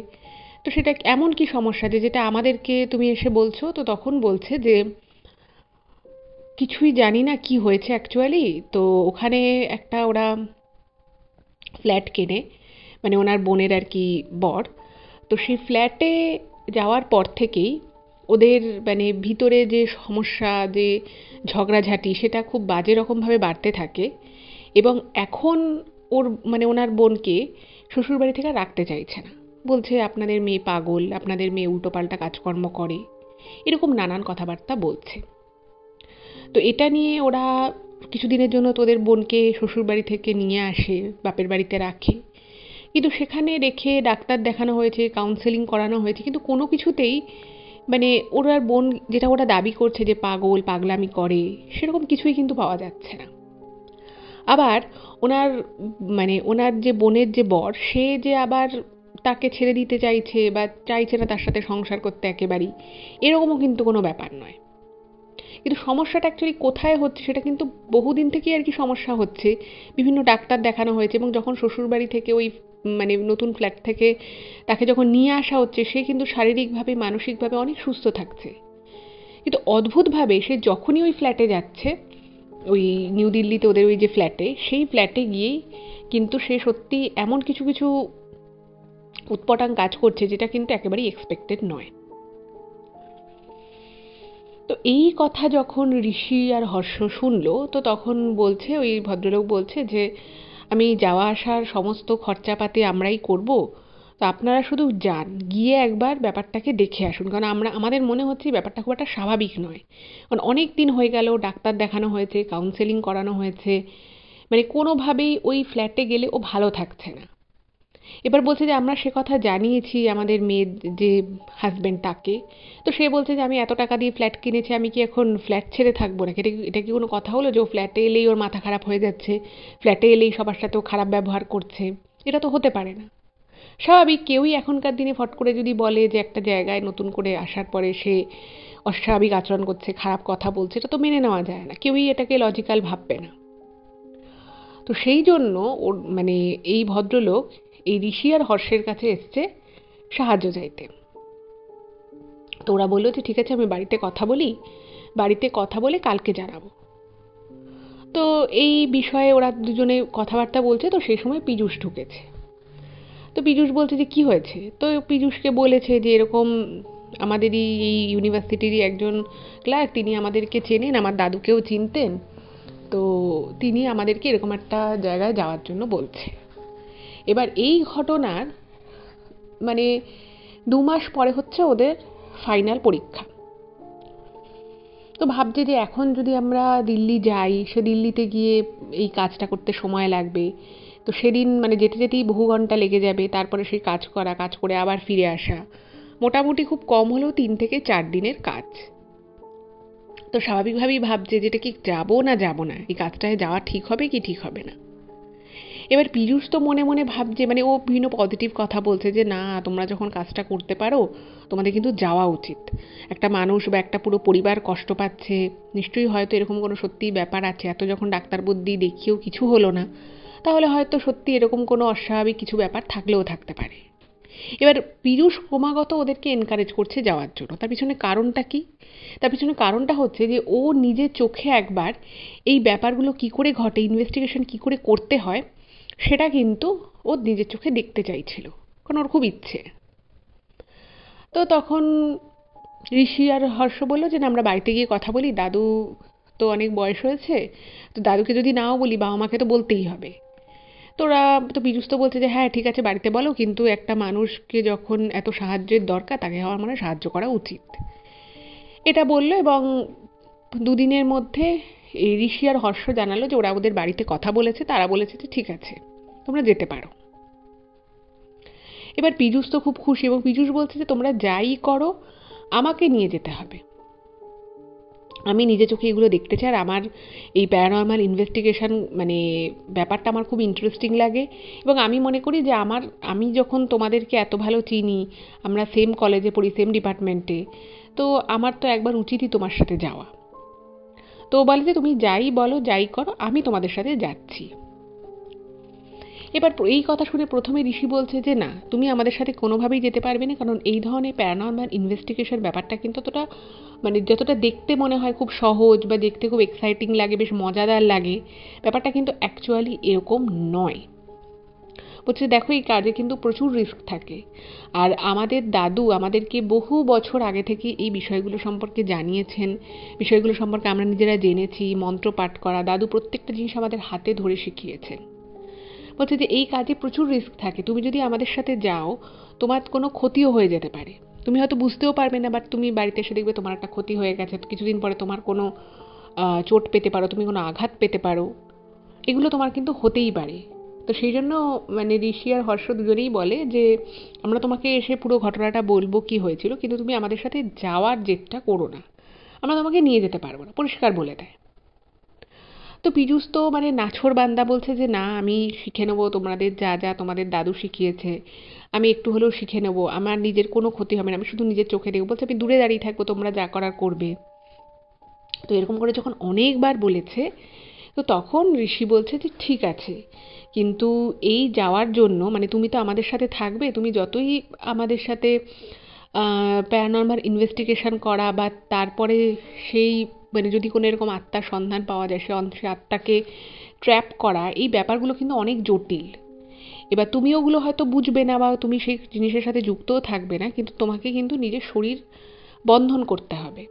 তো সেটা এমন কি সমস্যা যে যেটা আমাদেরকে তুমি এসে বলছো। তো তখন বলছে যে কিছুই জানি না কি হয়েছে অ্যাকচুয়ালি। তো ওখানে একটা ওরা ফ্ল্যাট কেনে, মানে ওনার বোনের আর কি বর। তো সেই ফ্ল্যাটে যাওয়ার পর থেকেই ওদের মানে ভিতরে যে সমস্যা, যে ঝগড়াঝাটি, সেটা খুব বাজে রকমভাবে বাড়তে থাকে এবং এখন ওর মানে ওনার বোনকে শ্বশুরবাড়ি থেকে রাখতে চাইছে না। বলছে আপনাদের মেয়ে পাগল, আপনাদের মেয়ে উল্টোপাল্টা কাজকর্ম করে, এরকম নানান কথাবার্তা বলছে। তো এটা নিয়ে ওরা কিছুদিনের জন্য তোদের বোনকে শ্বশুরবাড়ি থেকে নিয়ে আসে, বাপের বাড়িতে রাখে। কিন্তু সেখানে রেখে ডাক্তার দেখানো হয়েছে, কাউন্সেলিং করানো হয়েছে, কিন্তু কোনো কিছুতেই মানে ওর বোন যেটা ওরা দাবি করছে যে পাগল, পাগলামি করে, সেরকম কিছুই কিন্তু পাওয়া যাচ্ছে না। আবার ওনার মানে ওনার যে বোনের যে বর, সে যে আবার তাকে ছেড়ে দিতে চাইছে বা চাইছে না তার সাথে সংসার করতে একেবারেই, এরকমও কিন্তু কোনো ব্যাপার নয়। কিন্তু সমস্যাটা অ্যাকচুয়ালি কোথায় হচ্ছে সেটা কিন্তু বহুদিন থেকেই আর কি সমস্যা হচ্ছে। বিভিন্ন ডাক্তার দেখানো হয়েছে এবং যখন শ্বশুরবাড়ি থেকে ওই মানে নতুন ফ্ল্যাট থেকে তাকে যখন নিয়ে আসা হচ্ছে, সে কিন্তু শারীরিকভাবে মানসিকভাবে অনেক সুস্থ থাকছে। কিন্তু অদ্ভুতভাবে সে যখনই ওই ফ্ল্যাটে যাচ্ছে, ওই নিউ দিল্লিতে ওদের ওই যে ফ্ল্যাটে, সেই ফ্ল্যাটে গিয়েই কিন্তু সে সত্যি এমন কিছু কিছু উৎপটাং কাজ করছে যেটা কিন্তু একেবারেই এক্সপেক্টেড নয়। তো এই কথা যখন ঋষি আর হর্ষ শুনলো, তো তখন বলছে, ওই ভদ্রলোক বলছে যে আমি যাওয়া আসার সমস্ত খরচাপাতি আমরাই করব, তো আপনারা শুধু যান, গিয়ে একবার ব্যাপারটাকে দেখে আসুন, কারণ আমাদের মনে হচ্ছে ব্যাপারটা খুব একটা স্বাভাবিক নয়। কারণ অনেক দিন হয়ে গেল, ডাক্তার দেখানো হয়েছে, কাউন্সেলিং করানো হয়েছে, মানে কোনোভাবেই ওই ফ্ল্যাটে গেলে ও ভালো থাকছে না। এবার বলছে যে আমরা সে কথা জানিয়েছি আমাদের মেয়ের যে হাজবেন্ড তাকে। তো সে বলছে যে আমি এত টাকা দিয়ে ফ্ল্যাট কিনেছি, আমি কি এখন ফ্ল্যাট ছেড়ে থাকবো নাকি? এটা কি কোনো কথা হলো যে ও ফ্ল্যাটে এলেই ওর মাথা খারাপ হয়ে যাচ্ছে, ফ্ল্যাটে এলেই সবার সাথে ও খারাপ ব্যবহার করছে? এটা তো হতে পারে না। স্বাভাবিক কেউই এখনকার দিনে ফট করে যদি বলে যে একটা জায়গায় নতুন করে আসার পরে সে অস্বাভাবিক আচরণ করছে, খারাপ কথা বলছে, এটা তো মেনে নেওয়া যায় না, কেউই এটাকে লজিক্যাল ভাববে না। তো সেই জন্য ওর মানে এই ভদ্রলোক এই ঋষি আর হর্ষের কাছে এসছে সাহায্য চাইতে। তো ওরা বললো যে ঠিক আছে, আমি বাড়িতে কথা বলি, বাড়িতে কথা বলে কালকে জানাবো। তো এই বিষয়ে ওরা দুজনে কথাবার্তা বলছে, তো সেই সময় পীযূষ ঢুকেছে। তো পীযূষ বলছে যে কি হয়েছে। তো পীযূষকে বলেছে যে এরকম আমাদেরই এই ইউনিভার্সিটিরই একজন ক্লার্ক, তিনি আমাদেরকে চেনেন, আমার দাদুকেও চিনতেন, তো তিনি আমাদেরকে এরকম একটা জায়গায় যাওয়ার জন্য বলছে। এবার এই ঘটনার মানে 2 মাস পরে হচ্ছে ওদের ফাইনাল পরীক্ষা। তো ভাবছে যে এখন যদি আমরা দিল্লি যাই, সে দিল্লিতে গিয়ে এই কাজটা করতে সময় লাগবে, তো সেদিন মানে যেতে যেতেই বহু ঘন্টা লেগে যাবে, তারপরে সেই কাজ করা, কাজ করে আবার ফিরে আসা, মোটামুটি খুব কম হলেও 3 থেকে 4 দিনের কাজ। তো স্বাভাবিকভাবেই ভাবছে যেটা কি যাবো না যাবো না, এই কাজটায় যাওয়া ঠিক হবে কি ঠিক হবে না। এবার পীযূষ তো মনে মনে ভাবছে, মানে ও বিভিন্ন পজিটিভ কথা বলছে যে না, তোমরা যখন কাজটা করতে পারো তোমাদের কিন্তু যাওয়া উচিত। একটা মানুষ বা একটা পুরো পরিবার কষ্ট পাচ্ছে, নিশ্চয়ই হয়তো এরকম কোনো সত্যিই ব্যাপার আছে, এত যখন ডাক্তার বুদ্ধি দেখিয়েও কিছু হলো না, তাহলে হয়তো সত্যি এরকম কোনো অস্বাভাবিক কিছু ব্যাপার থাকলেও থাকতে পারে। এবার পীযূষ ক্রমাগত ওদেরকে এনকারেজ করছে যাওয়ার জন্য। তার পিছনে কারণটা কি? তার পিছনে কারণটা হচ্ছে যে ও নিজের চোখে একবার এই ব্যাপারগুলো কি করে ঘটে, ইনভেস্টিগেশন কি করে করতে হয়, সেটা কিন্তু ও নিজের চোখে দেখতে চাইছিল, কারণ ওর খুব ইচ্ছে। তো তখন ঋষি আর হর্ষ বললো যে না, আমরা বাড়িতে গিয়ে কথা বলি, দাদু তো অনেক বয়স হয়েছে, তো দাদুকে যদি নাও বলি, বাবা মাকে তো বলতেই হবে। তো ওরা তো পীযূষ তো বলছে যে হ্যাঁ ঠিক আছে বাড়িতে বলো, কিন্তু একটা মানুষকে যখন এত সাহায্যের দরকার, তাকে আমার মনে হয় সাহায্য করা উচিত। এটা বললো এবং 2 দিনের মধ্যে এই ঋষি আর হর্ষ জানালো যে ওরা ওদের বাড়িতে কথা বলেছে, তারা বলেছে যে ঠিক আছে তোমরা যেতে পারো। এবার পীযূষ তো খুব খুশি এবং পীযূষ বলছে যে তোমরা যাই করো আমাকে নিয়ে যেতে হবে। আমি নিজে চোখে এগুলো দেখতে চাই, আর আমার এই প্যারানর্মাল ইনভেস্টিগেশন মানে ব্যাপারটা আমার খুব ইন্টারেস্টিং লাগে। এবং আমি মনে করি যে আমি যখন তোমাদেরকে এত ভালো চিনি, আমরা সেম কলেজে পড়ি, সেম ডিপার্টমেন্টে, তো আমার তো একবার উচিতই তোমার সাথে যাওয়া। তো ও বলে যে তুমি যাই বলো, যাই করো, আমি তোমাদের সাথে যাচ্ছি। এবার এই কথা শুনে প্রথমে ঋষি বলছে যে না, তুমি আমাদের সাথে কোনোভাবেই যেতে পারবে না, কারণ এই ধরনের প্যারানর্মাল ইনভেস্টিগেশন ব্যাপারটা কিন্তু অতটা মানে যতটা দেখতে মনে হয় খুব সহজ বা দেখতে খুব এক্সাইটিং লাগে, বেশ মজাদার লাগে, ব্যাপারটা কিন্তু অ্যাকচুয়ালি এরকম নয়। বলছে দেখো, এই কাজে কিন্তু প্রচুর রিস্ক থাকে, আর আমাদের দাদু আমাদেরকে বহু বছর আগে থেকে এই বিষয়গুলো সম্পর্কে জানিয়েছেন, বিষয়গুলো সম্পর্কে আমরা নিজেরা জেনেছি, মন্ত্র পাঠ করা, দাদু প্রত্যেকটা জিনিস আমাদের হাতে ধরে শিখিয়েছেন। বলছে যে এই কাজে প্রচুর রিস্ক থাকে, তুমি যদি আমাদের সাথে যাও তোমার কোনো ক্ষতিও হয়ে যেতে পারে, তুমি হয়তো বুঝতেও পারবে না, বাট তুমি বাড়িতে এসে দেখবে তোমার একটা ক্ষতি হয়ে গেছে, কিছুদিন পরে তোমার কোনো চোট পেতে পারো, তুমি কোনো আঘাত পেতে পারো, এগুলো তোমার কিন্তু হতেই পারে। তো সেই জন্য মানে ঋষি আর হর্ষ দুজনেই বলে যে আমরা তোমাকে এসে পুরো ঘটনাটা বলবো কি হয়েছিল, কিন্তু তুমি আমাদের সাথে যাওয়ার জেদটা করো না, আমরা তোমাকে নিয়ে যেতে পারবো না, পরিষ্কার বলে দেয়। তো পীযূষ তো মানে নাছোড়বান্দা, বলছে যে না, আমি শিখে নেবো তোমাদের যা যা তোমাদের দাদু শিখিয়েছে, আমি একটু হলেও শিখে নেবো, আমার নিজের কোনো ক্ষতি হবে না, আমি শুধু নিজের চোখে দেখবো। বলছে আমি দূরে দাঁড়িয়ে থাকবো, তোমরা যা করার করবে। তো এরকম করে যখন অনেকবার বলেছে, তো তখন ঋষি বলছে যে ঠিক আছে, কিন্তু এই যাওয়ার জন্য মানে তুমি তো আমাদের সাথে থাকবে, তুমি যতই আমাদের সাথে প্যারানর্মাল ইনভেস্টিগেশন করা বা তারপরে সেই মানে যদি কোনো এরকম আত্মার সন্ধান পাওয়া যায়, সে আত্মাকে ট্র্যাপ করা, এই ব্যাপারগুলো কিন্তু অনেক জটিল। এবার তুমি ওগুলো হয়তো বুঝবে না বা তুমি সেই জিনিসের সাথে যুক্তও থাকবে না, কিন্তু তোমাকে কিন্তু নিজের শরীর বন্ধন করতে হবে।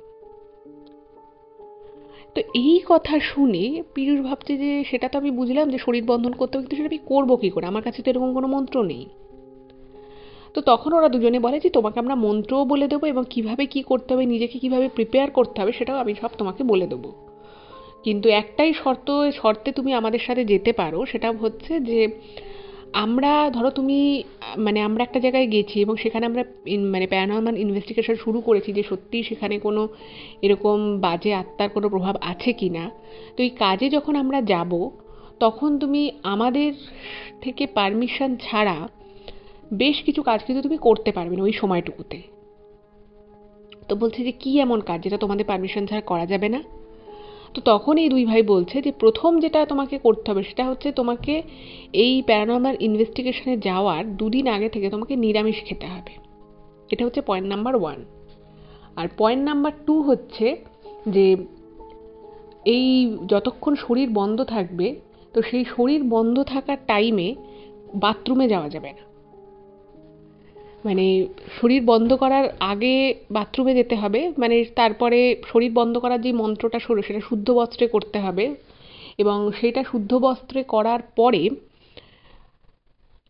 তো এই কথা শুনে পীযূষ ভাবছে যে সেটা তো আমি বুঝলাম যে শরীর বন্ধন করতে হবে, কিন্তু সেটা আমি করবো কী করে, আমার কাছে তো এরকম কোনো মন্ত্র নেই। তো তখন ওরা দুজনে বলে যে তোমাকে আমরা মন্ত্রও বলে দেবো, এবং কিভাবে কি করতে হবে, নিজেকে কিভাবে প্রিপেয়ার করতে হবে, সেটাও আমি সব তোমাকে বলে দেবো। কিন্তু একটাই শর্তে তুমি আমাদের সাথে যেতে পারো, সেটা হচ্ছে যে আমরা ধরো তুমি মানে আমরা একটা জায়গায় গেছি এবং সেখানে আমরা মানে প্যারানর্মাল ইনভেস্টিগেশন শুরু করেছি যে সত্যিই সেখানে কোনো এরকম বাজে আত্মার কোনো প্রভাব আছে কি না। তো এই কাজে যখন আমরা যাব, তখন তুমি আমাদের থেকে পারমিশন ছাড়া বেশ কিছু কাজ কিন্তু তুমি করতে পারবে না ওই সময়টুকুতে। তো বলছে যে কি এমন কাজ যেটা তোমাদের পারমিশন ছাড়া করা যাবে না। তো তখন এই দুই ভাই বলছে যে প্রথম যেটা তোমাকে করতে হবে সেটা হচ্ছে তোমাকে এই প্যারানর্মাল ইনভেস্টিগেশনে যাওয়ার দুদিন আগে থেকে তোমাকে নিরামিষ খেতে হবে। এটা হচ্ছে পয়েন্ট নাম্বার 1। আর পয়েন্ট নাম্বার 2 হচ্ছে যে এই যতক্ষণ শরীর বন্ধ থাকবে, তো সেই শরীর বন্ধ থাকার টাইমে বাথরুমে যাওয়া যাবে না। মানে শরীর বন্ধ করার আগে বাথরুমে যেতে হবে, মানে তারপরে শরীর বন্ধ করার যে মন্ত্রটা সেটা শুদ্ধ বস্ত্রে করতে হবে, এবং সেটা শুদ্ধ বস্ত্রে করার পরে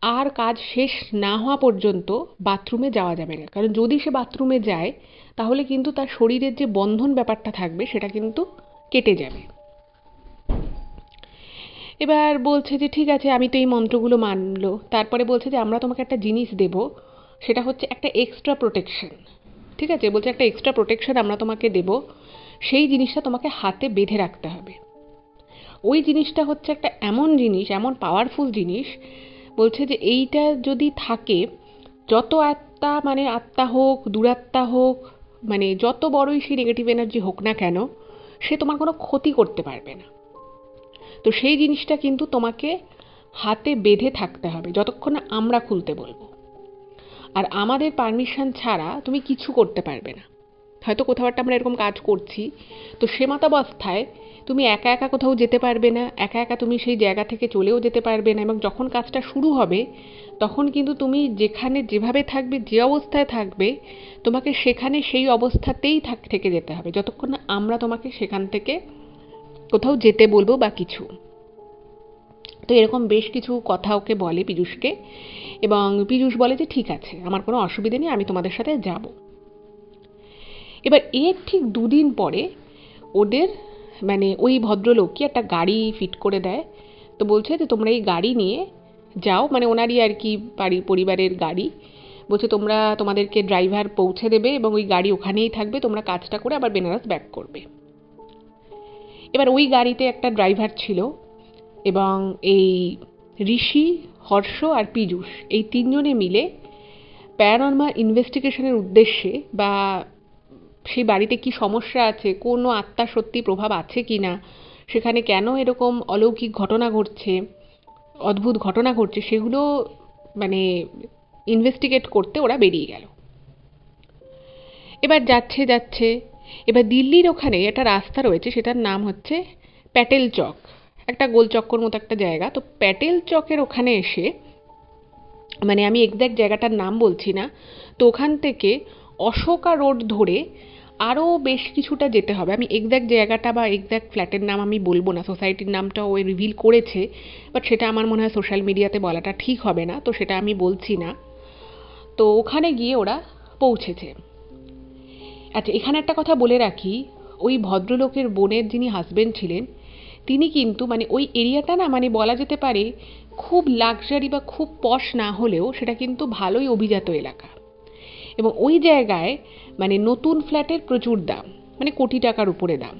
আর কাজ শেষ না হওয়া পর্যন্ত বাথরুমে যাওয়া যাবে না, কারণ যদি সে বাথরুমে যায় তাহলে কিন্তু তার শরীরের যে বন্ধন ব্যাপারটা থাকবে সেটা কিন্তু কেটে যাবে। এবার বলছে যে ঠিক আছে, আমি তো এই মন্ত্রগুলো মানলো। তারপরে বলছে যে আমরা তোমাকে একটা জিনিস দেব, সেটা হচ্ছে একটা এক্সট্রা প্রোটেকশন। ঠিক আছে, বলছে একটা এক্সট্রা প্রোটেকশন আমরা তোমাকে দেব, সেই জিনিসটা তোমাকে হাতে বেঁধে রাখতে হবে। ওই জিনিসটা হচ্ছে একটা এমন জিনিস, এমন পাওয়ারফুল জিনিস, বলছে যে এইটা যদি থাকে, যত আত্মা মানে আত্মা হোক, দুরাত্মা হোক, মানে যত বড়ই সেই নেগেটিভ এনার্জি হোক না কেন, সে তোমার কোনো ক্ষতি করতে পারবে না। তো সেই জিনিসটা কিন্তু তোমাকে হাতে বেঁধে থাকতে হবে যতক্ষণ না আমরা খুলতে বলবো, আর আমাদের পারমিশন ছাড়া তুমি কিছু করতে পারবে না। হয়তো কোথাও একটা আমরা এরকম কাজ করছি, তো সে মাতাবস্থায় তুমি একা একা কোথাও যেতে পারবে না, একা একা তুমি সেই জায়গা থেকে চলেও যেতে পারবে না, এবং যখন কাজটা শুরু হবে তখন কিন্তু তুমি যেখানে যেভাবে থাকবে, যে অবস্থায় থাকবে, তোমাকে সেখানে সেই অবস্থাতেই থেকে যেতে হবে যতক্ষণ না আমরা তোমাকে সেখান থেকে কোথাও যেতে বলবো বা কিছু। তো এরকম বেশ কিছু কথা ওকে বলে পীযূষকে, এবং পীযূষ বলে যে ঠিক আছে, আমার কোনো অসুবিধে নেই, আমি তোমাদের সাথে যাব। এবার এর ঠিক 2 দিন পরে ওদের মানে ওই ভদ্রলোককে একটা গাড়ি ফিট করে দেয়। তো বলছে যে তোমরা এই গাড়ি নিয়ে যাও, মানে ওনারই আর কি পরিবারের গাড়ি। বলছে তোমরা তোমাদেরকে ড্রাইভার পৌঁছে দেবে এবং ওই গাড়ি ওখানেই থাকবে, তোমরা কাজটা করে আবার বেনারস ব্যাক করবে। এবার ওই গাড়িতে একটা ড্রাইভার ছিল এবং এই ঋষি, হর্ষ আর পীযূষ এই তিনজনে মিলে প্যারানর্মাল ইনভেস্টিগেশনের উদ্দেশ্যে বা সেই বাড়িতে কি সমস্যা আছে, কোনো আত্মার সত্যি প্রভাব আছে কি না, সেখানে কেন এরকম অলৌকিক ঘটনা ঘটছে, অদ্ভুত ঘটনা ঘটছে, সেগুলো মানে ইনভেস্টিগেট করতে ওরা বেরিয়ে গেল। এবার যাচ্ছে যাচ্ছে, এবার দিল্লির ওখানে একটা রাস্তা রয়েছে, সেটার নাম হচ্ছে প্যাটেল চক, একটা গোল চক্কর মতো একটা জায়গা। তো প্যাটেল চকের ওখানে এসে, মানে আমি এক্স্যাক্ট জায়গাটার নাম বলছি না, তো ওখান থেকে অশোকা রোড ধরে আরও বেশ কিছুটা যেতে হবে। আমি এক্স্যাক্ট জায়গাটা বা এক্স্যাক্ট ফ্ল্যাটের নাম আমি বলবো না, সোসাইটির নামটা ও রিভিল করেছে, বাট সেটা আমার মনে হয় সোশ্যাল মিডিয়াতে বলাটা ঠিক হবে না, তো সেটা আমি বলছি না। তো ওখানে গিয়ে ওরা পৌঁছেছে। আচ্ছা, এখানে একটা কথা বলে রাখি, ওই ভদ্রলোকের বোনের যিনি হাজবেন্ড ছিলেন, তিনি কিন্তু মানে ওই এরিয়াটা না, মানে বলা যেতে পারে খুব লাক্সারি বা খুব পশ না হলেও সেটা কিন্তু ভালোই অভিজাত এলাকা, এবং ওই জায়গায় মানে নতুন ফ্ল্যাটের প্রচুর দাম, মানে কোটি টাকার উপরে দাম।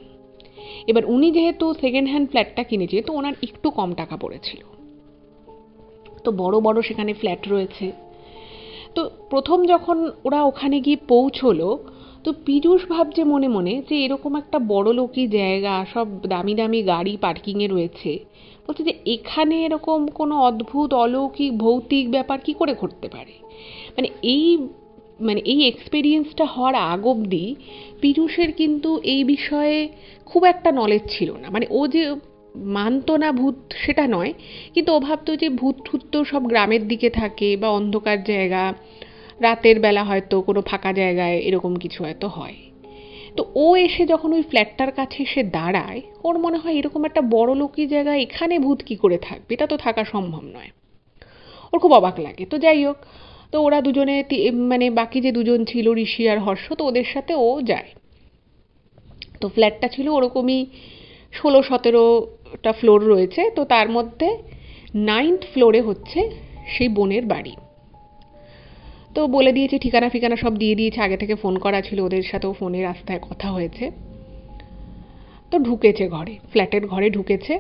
এবার উনি যেহেতু সেকেন্ড হ্যান্ড ফ্ল্যাটটা কিনেছে, তো ওনার একটু কম টাকা পড়েছিল। তো বড় বড় সেখানে ফ্ল্যাট রয়েছে। তো প্রথম যখন ওরা ওখানে গিয়ে পৌঁছলো, তো পীযূষ ভাবছে মনে মনে যে এরকম একটা বড় লোকি জায়গা, সব দামি দামি গাড়ি পার্কিংয়ে রয়েছে, বলছে যে এখানে এরকম কোনো অদ্ভুত অলৌকিক ভৌতিক ব্যাপার কি করে ঘটতে পারে। মানে এই এক্সপেরিয়েন্সটা হওয়ার আগ অবধি পীযূষের কিন্তু এই বিষয়ে খুব একটা নলেজ ছিল না। মানে ও যে মানতো না ভূত সেটা নয়, কিন্তু ও ভাবতো যে ভূত ঠুত তো সব গ্রামের দিকে থাকে বা অন্ধকার জায়গা, রাতের বেলা হয়তো কোনো ফাঁকা জায়গায় এরকম কিছু হয়তো হয়। তো ও এসে যখন ওই ফ্ল্যাটটার কাছে এসে দাঁড়ায়, ওর মনে হয় এরকম একটা বড় লোকি জায়গায় এখানে ভূত কি করে থাকবে, এটা তো থাকা সম্ভব নয়। ওর খুব অবাক লাগে। তো যাই হোক, তো ওরা দুজনে মানে বাকি যে দুজন ছিল ঋষি আর হর্ষ, তো ওদের সাথে ও যায়। তো ফ্ল্যাটটা ছিল ওরকমই 16-17টা ফ্লোর রয়েছে। তো তার মধ্যে 9th ফ্লোরে হচ্ছে সেই বোনের বাড়ি। তো বলে দিয়েছে, ঠিকানা ফিকানা সব দিয়ে দিয়েছে, আগে থেকে ফোন করা ছিল, ওদের সাথেও ফোনে রাস্তায় কথা হয়েছে। তো ঢুকেছে ঘরে, ফ্ল্যাটের ঘরে ঢুকেছে।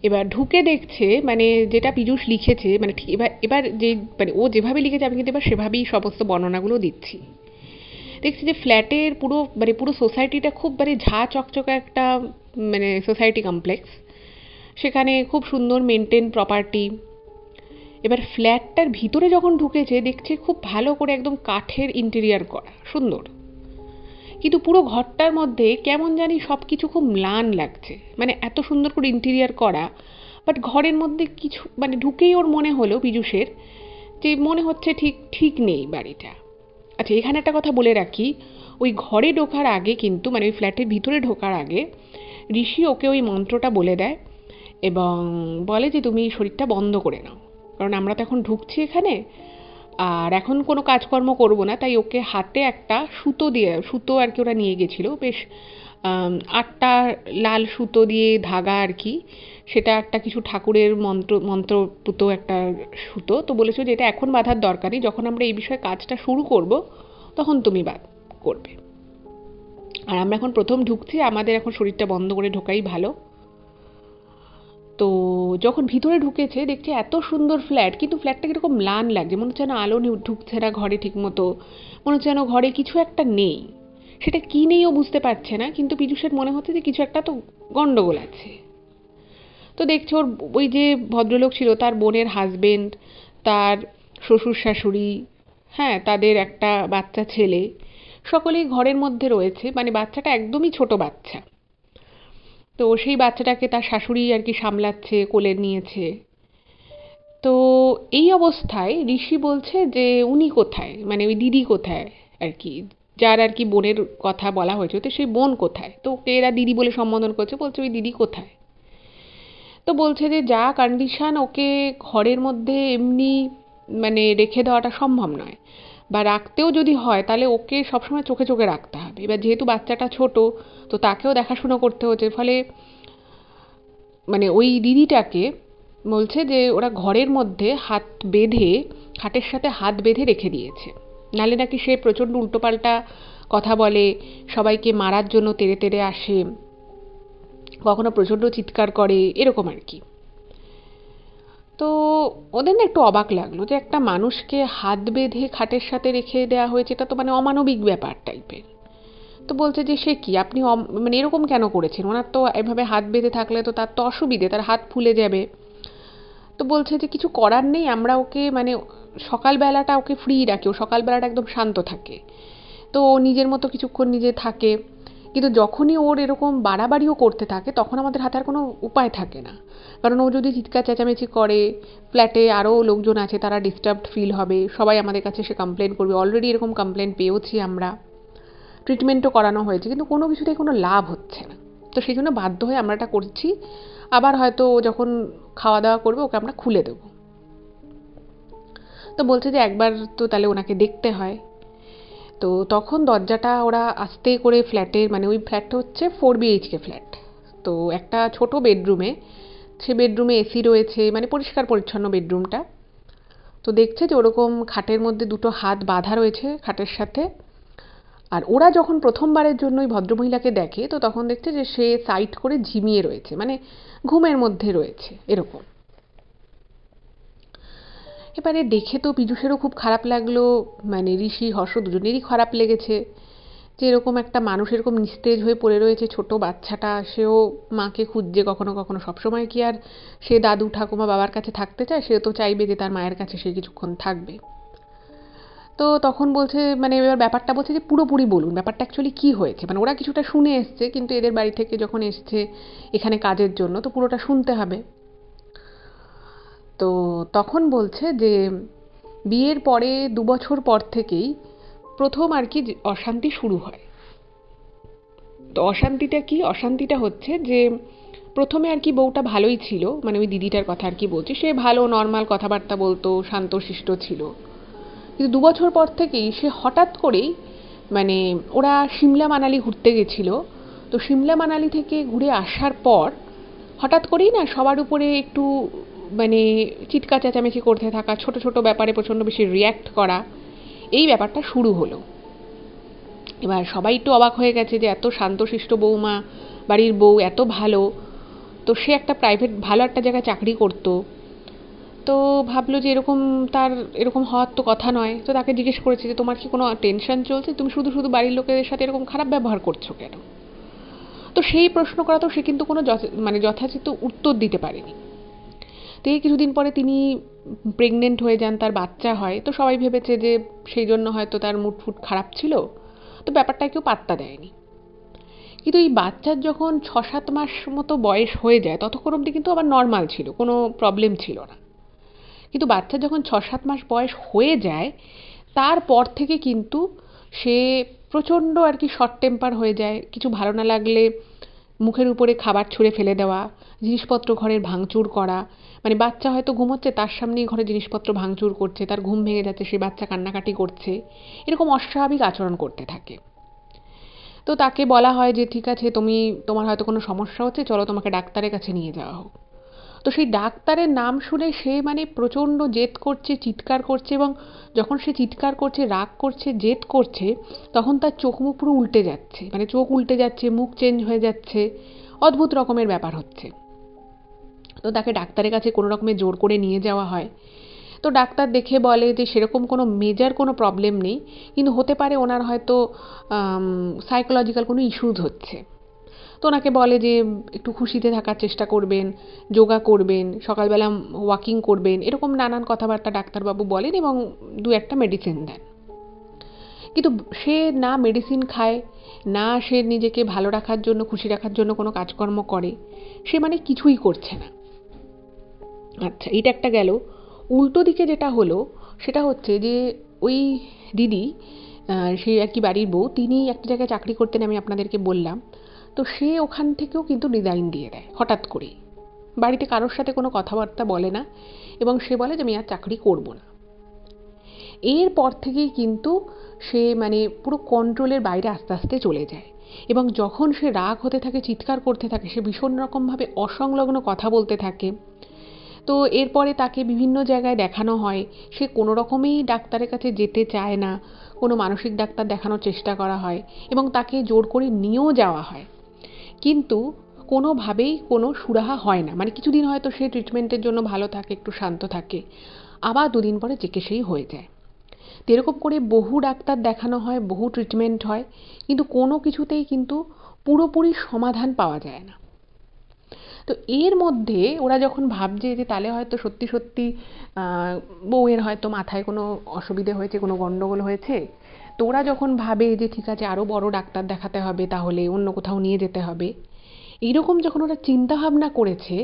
এবার ঢুকে দেখছে, মানে যেটা পীযূষ লিখেছে, মানে ঠিক এবার এবার যে মানে ও যেভাবে লিখেছে আমি কিন্তু এবার সেভাবেই সমস্ত বর্ণনাগুলো দিচ্ছি। দেখছি যে ফ্ল্যাটের পুরো সোসাইটিটা খুব ঝাঁ চকচকে একটা মানে সোসাইটি কমপ্লেক্স, সেখানে খুব সুন্দর মেনটেন প্রপার্টি। এবার ফ্ল্যাটটার ভিতরে যখন ঢুকেছে, দেখছে খুব ভালো করে একদম কাঠের ইন্টেরিয়ার করা, সুন্দর, কিন্তু পুরো ঘরটার মধ্যে কেমন জানি সব কিছু খুব ম্লান লাগছে। মানে এত সুন্দর করে ইন্টেরিয়ার করা, বাট ঘরের মধ্যে কিছু মানে ঢুকেই ওর মনে হলো পীযূষের যে মনে হচ্ছে ঠিক ঠিক নেই বাড়িটা। আচ্ছা, এখানে একটা কথা বলে রাখি, ওই ঘরে ঢোকার আগে কিন্তু মানে ওই ফ্ল্যাটের ভিতরে ঢোকার আগে ঋষি ওকে ওই মন্ত্রটা বলে দেয় এবং বলে যে তুমি শরীরটা বন্ধ করে নাও, কারণ আমরা তো এখন ঢুকছি এখানে আর এখন কোনো কাজকর্ম করব না। তাই ওকে হাতে একটা সুতো আর কি ওরা নিয়ে গেছিলো, বেশ 8টা লাল সুতো দিয়ে ধাগা আর কি, সেটা একটা কিছু ঠাকুরের মন্ত্রপুত একটা সুতো। তো বলেছো যে এটা এখন বাঁধার দরকার নেই, যখন আমরা এই বিষয়ে কাজটা শুরু করব তখন তুমি করবে। আর আমরা এখন প্রথম ঢুকছি, আমাদের এখন শরীরটা বন্ধ করে ঢোকাই ভালো। তো যখন ভিতরে ঢুকেছে, দেখছে এত সুন্দর ফ্ল্যাট, কিন্তু ফ্ল্যাটটা কীরকম ম্লান লাগছে, মনে হচ্ছে যেন আলো ঢুকছে না ঘরে ঠিক মতো, মনে হচ্ছে যেন ঘরে কিছু একটা নেই। সেটা কী নেই ও বুঝতে পারছে না, কিন্তু পীযূষের মনে হচ্ছে যে কিছু একটা তো গন্ডগোল আছে। তো দেখছে ওর ওই যে ভদ্রলোক ছিল, তার বোনের হাজবেন্ড, তার শ্বশুর শাশুড়ি, হ্যাঁ, তাদের একটা বাচ্চা ছেলে, সকলেই ঘরের মধ্যে রয়েছে। মানে বাচ্চাটা একদমই ছোট বাচ্চা। তো সেই বাচ্চাটাকে তার শাশুড়ি আর কি সামলাচ্ছে, কোলে নিয়েছে। তো এই অবস্থায় ঋষি বলছে যে উনি কোথায়, মানে ওই দিদি কোথায় আর কি, যার আর কি বোনের কথা বলা হয়েছে, তো সেই বোন কোথায়। তো ওকে এরা দিদি বলে সম্বোধন করছে, বলছে ওই দিদি কোথায়। তো বলছে যে যা কন্ডিশন, ওকে ঘরের মধ্যে এমনি মানে রেখে দেওয়াটা সম্ভব নয়, বা রাখতেও যদি হয় তাহলে ওকে সবসময় চোখে চোখে রাখতে হবে। এবার যেহেতু বাচ্চাটা ছোট, তো তাকেও দেখাশুনো করতে হচ্ছে, ফলে মানে ওই দিদিটাকে বলছে যে ওরা ঘরের মধ্যে হাত বেঁধে, খাটের সাথে হাত বেঁধে রেখে দিয়েছে, নালে নাকি সে প্রচণ্ড উল্টোপাল্টা কথা বলে, সবাইকে মারার জন্য তেড়ে তেড়ে আসে, কখনো প্রচণ্ড চিৎকার করে, এরকম আর কি। তো ওদের না একটু অবাক লাগলো যে একটা মানুষকে হাত বেঁধে খাটের সাথে রেখে দেওয়া হয়েছে, এটা তো মানে অমানবিক ব্যাপার টাইপের। তো বলছে যে সে কি, আপনি মানে এরকম কেন করেছেন, ওনার তো এভাবে হাত বেঁধে থাকলে তো তার তো অসুবিধে, তার হাত ফুলে যাবে। তো বলছে যে কিছু করার নেই, আমরা ওকে মানে সকালবেলাটা ওকে ফ্রি রাখি, ও সকালবেলাটা একদম শান্ত থাকে, তো ও নিজের মতো কিছুক্ষণ নিজে থাকে। কিন্তু যখনই ওর এরকম বাড়াবাড়িও করতে থাকে তখন আমাদের হাতে আর কোনো উপায় থাকে না, কারণ ও যদি চিৎকার চেঁচামেচি করে ফ্ল্যাটে আরও লোকজন আছে, তারা ডিস্টার্বড ফিল হবে, সবাই আমাদের কাছে এসে কমপ্লেন করবে। অলরেডি এরকম কমপ্লেন পেয়েওছি আমরা, ট্রিটমেন্টও করানো হয়েছে, কিন্তু কোনো কিছুতেই কোনো লাভ হচ্ছে না। তো সেই জন্য বাধ্য হয়ে আমরা এটা করছি। আবার হয়তো ও যখন খাওয়া দাওয়া করবে ওকে আমরা খুলে দেবো। তো বলছে যে একবার তো তাহলে ওনাকে দেখতে হয়। তো তখন দরজাটা ওরা আস্তে করে ফ্ল্যাটের, মানে ওই ফ্ল্যাটটা হচ্ছে 4 BHK ফ্ল্যাট, তো একটা ছোট বেডরুমে, সে বেডরুমে এসি রয়েছে, মানে পরিষ্কার পরিচ্ছন্ন বেডরুমটা। তো দেখছে যে ওরকম খাটের মধ্যে দুটো হাত বাঁধা রয়েছে খাটের সাথে। আর ওরা যখন প্রথমবারের জন্য ওই ভদ্রমহিলাকে দেখে তো তখন দেখছে যে সে সাইড করে ঝিমিয়ে রয়েছে, মানে ঘুমের মধ্যে রয়েছে এরকম। এবারে দেখে তো পীযূষেরও খুব খারাপ লাগলো, মানে ঋষি হর্ষ দুজনেরই খারাপ লেগেছে যে এরকম একটা মানুষ এরকম নিস্তেজ হয়ে পড়ে রয়েছে, ছোট বাচ্চাটা, সেও মাকে খুঁজছে কখনো কখনো। সবসময় কি আর সে দাদু ঠাকুমা বাবার কাছে থাকতে চায়, সে তো চাইবে যে তার মায়ের কাছে সে কিছুক্ষণ থাকবে। তো তখন বলছে, মানে এবার ব্যাপারটা বলছে যে পুরোপুরি বলুন ব্যাপারটা অ্যাকচুয়ালি কী হয়েছে, মানে ওরা কিছুটা শুনে এসছে কিন্তু এদের বাড়ি থেকে যখন এসছে এখানে কাজের জন্য তো পুরোটা শুনতে হবে। তো তখন বলছে যে বিয়ের পরে 2 বছর পর থেকেই প্রথম আর কি অশান্তি শুরু হয়। তো অশান্তিটা কি, অশান্তিটা হচ্ছে যে প্রথমে আর কি বউটা ভালোই ছিল, মানে ওই দিদিটার কথা আর কি বলছি, সে ভালো নর্মাল কথাবার্তা বলতো, শান্তশিষ্ট ছিল। কিন্তু 2 বছর পর থেকেই সে হঠাৎ করেই, মানে ওরা সিমলা মানালি ঘুরতে গেছিলো, তো সিমলা মানালি থেকে ঘুরে আসার পর হঠাৎ করেই না সবার উপরে একটু মানে চিৎকার চেঁচামেচি করতে থাকা, ছোট ছোট ব্যাপারে প্রচণ্ড বেশি রিয়্যাক্ট করা, এই ব্যাপারটা শুরু হলো। এবার সবাই একটু অবাক হয়ে গেছে যে এত শান্তশিষ্ট বৌমা, বাড়ির বউ এত ভালো, তো সে একটা প্রাইভেট ভালো একটা জায়গায় চাকরি করতো, তো ভাবলো যে এরকম তার এরকম হওয়ার তো কথা নয়। তো তাকে জিজ্ঞেস করেছে যে তোমার কি কোনো টেনশন চলছে, তুমি শুধু শুধু বাড়ির লোকেদের সাথে এরকম খারাপ ব্যবহার করছো কেন। তো সেই প্রশ্ন করা তো সে কিন্তু কোনো মানে যথাযথ উত্তর দিতে পারেনি। তো এই কিছুদিন পরে তিনি প্রেগনেন্ট হয়ে যান, তার বাচ্চা হয়, তো সবাই ভেবেছে যে সেই জন্য হয়তো তার মুড ফুড খারাপ ছিল, তো ব্যাপারটা কেউ পাত্তা দেয়নি। কিন্তু এই বাচ্চার যখন 6-7 মাস মতো বয়স হয়ে যায় ততক্ষণ অবধি কিন্তু আবার নর্মাল ছিল, কোনো প্রবলেম ছিল না। কিন্তু বাচ্চার যখন 6-7 মাস বয়স হয়ে যায় তারপর থেকে কিন্তু সে প্রচণ্ড আর কি শর্ট টেম্পার হয়ে যায়, কিছু ভালো না লাগলে মুখের উপরে খাবার ছুঁড়ে ফেলে দেওয়া, জিনিসপত্র ঘরের ভাঙচুর করা, মানে বাচ্চা হয়তো ঘুমোচ্ছে তার সামনেই ঘরে জিনিসপত্র ভাঙচুর করছে, তার ঘুম ভেঙে যাচ্ছে সে বাচ্চা কান্নাকাটি করছে, এরকম অস্বাভাবিক আচরণ করতে থাকে। তো তাকে বলা হয় যে ঠিক আছে তুমি, তোমার হয়তো কোনো সমস্যা হচ্ছে, চলো তোমাকে ডাক্তারের কাছে নিয়ে যাওয়া হোক। তো সেই ডাক্তারের নাম শুনে সে মানে প্রচণ্ড জেদ করছে, চিৎকার করছে, এবং যখন সে চিৎকার করছে, রাগ করছে, জেদ করছে, তখন তার চোখ মুখ পুরো উল্টে যাচ্ছে, মানে চোখ উল্টে যাচ্ছে, মুখ চেঞ্জ হয়ে যাচ্ছে, অদ্ভুত রকমের ব্যাপার হচ্ছে। তো তাকে ডাক্তারের কাছে কোনো রকমে জোর করে নিয়ে যাওয়া হয়। তো ডাক্তার দেখে বলে যে সেরকম কোনো মেজর কোনো প্রবলেম নেই, কিন্তু হতে পারে ওনার হয়তো সাইকোলজিক্যাল কোনো ইস্যুজ হচ্ছে। তো ওনাকে বলে যে একটু খুশিতে থাকার চেষ্টা করবেন, যোগা করবেন, সকালবেলা ওয়াকিং করবেন, এরকম নানান কথাবার্তা ডাক্তারবাবু বলেন এবং 2-1টা মেডিসিন দেন। কিন্তু সে না মেডিসিন খায়, না সে নিজেকে ভালো রাখার জন্য, খুশি রাখার জন্য কোনো কাজকর্ম করে, সে মানে কিছুই করছে না। আচ্ছা, এইটা একটা গেল। উল্টো দিকে যেটা হলো সেটা হচ্ছে যে ওই দিদি, সেই আর কি বাড়ির বউ, তিনি একটা জায়গায় চাকরি করতেন, আমি আপনাদেরকে বললাম। তো সে ওখান থেকেও কিন্তু রিজাইন দিয়ে দেয় হঠাৎ করেই, বাড়িতে কারোর সাথে কোনো কথাবার্তা বলে না, এবং সে বলে যে আমি আর চাকরি করব না। এরপর থেকেই কিন্তু সে মানে পুরো কন্ট্রোলের বাইরে আস্তে আস্তে চলে যায়, এবং যখন সে রাগ হতে থাকে, চিৎকার করতে থাকে, সে ভীষণ রকমভাবে অসংলগ্ন কথা বলতে থাকে। তো এরপরে তাকে বিভিন্ন জায়গায় দেখানো হয়, সে কোনো রকমেই ডাক্তারের কাছে যেতে চায় না, কোনো মানসিক ডাক্তার দেখানোর চেষ্টা করা হয় এবং তাকে জোর করে নিয়েও যাওয়া হয়, কিন্তু কোনোভাবেই কোনো সুরাহা হয় না। মানে কিছুদিন হয়তো সে ট্রিটমেন্টের জন্য ভালো থাকে, একটু শান্ত থাকে, আবার দুদিন পরে যেকে সেই হয়ে যায়। তো এরকম করে বহু ডাক্তার দেখানো হয়, বহু ট্রিটমেন্ট হয়, কিন্তু কোনো কিছুতেই কিন্তু পুরোপুরি সমাধান পাওয়া যায় না। তো এর মধ্যে ওরা যখন ভাবছে যে তাহলে হয়তো সত্যি সত্যি বউয়ের হয়তো মাথায় কোনো অসুবিধে হয়েছে, কোনো গন্ডগোল হয়েছে, তো ওরা যখন ভাবে যে ঠিক আছে আরও বড় ডাক্তার দেখাতে হবে, তাহলে অন্য কোথাও নিয়ে যেতে হবে, এইরকম যখন ওরা চিন্তা ভাবনা করেছে,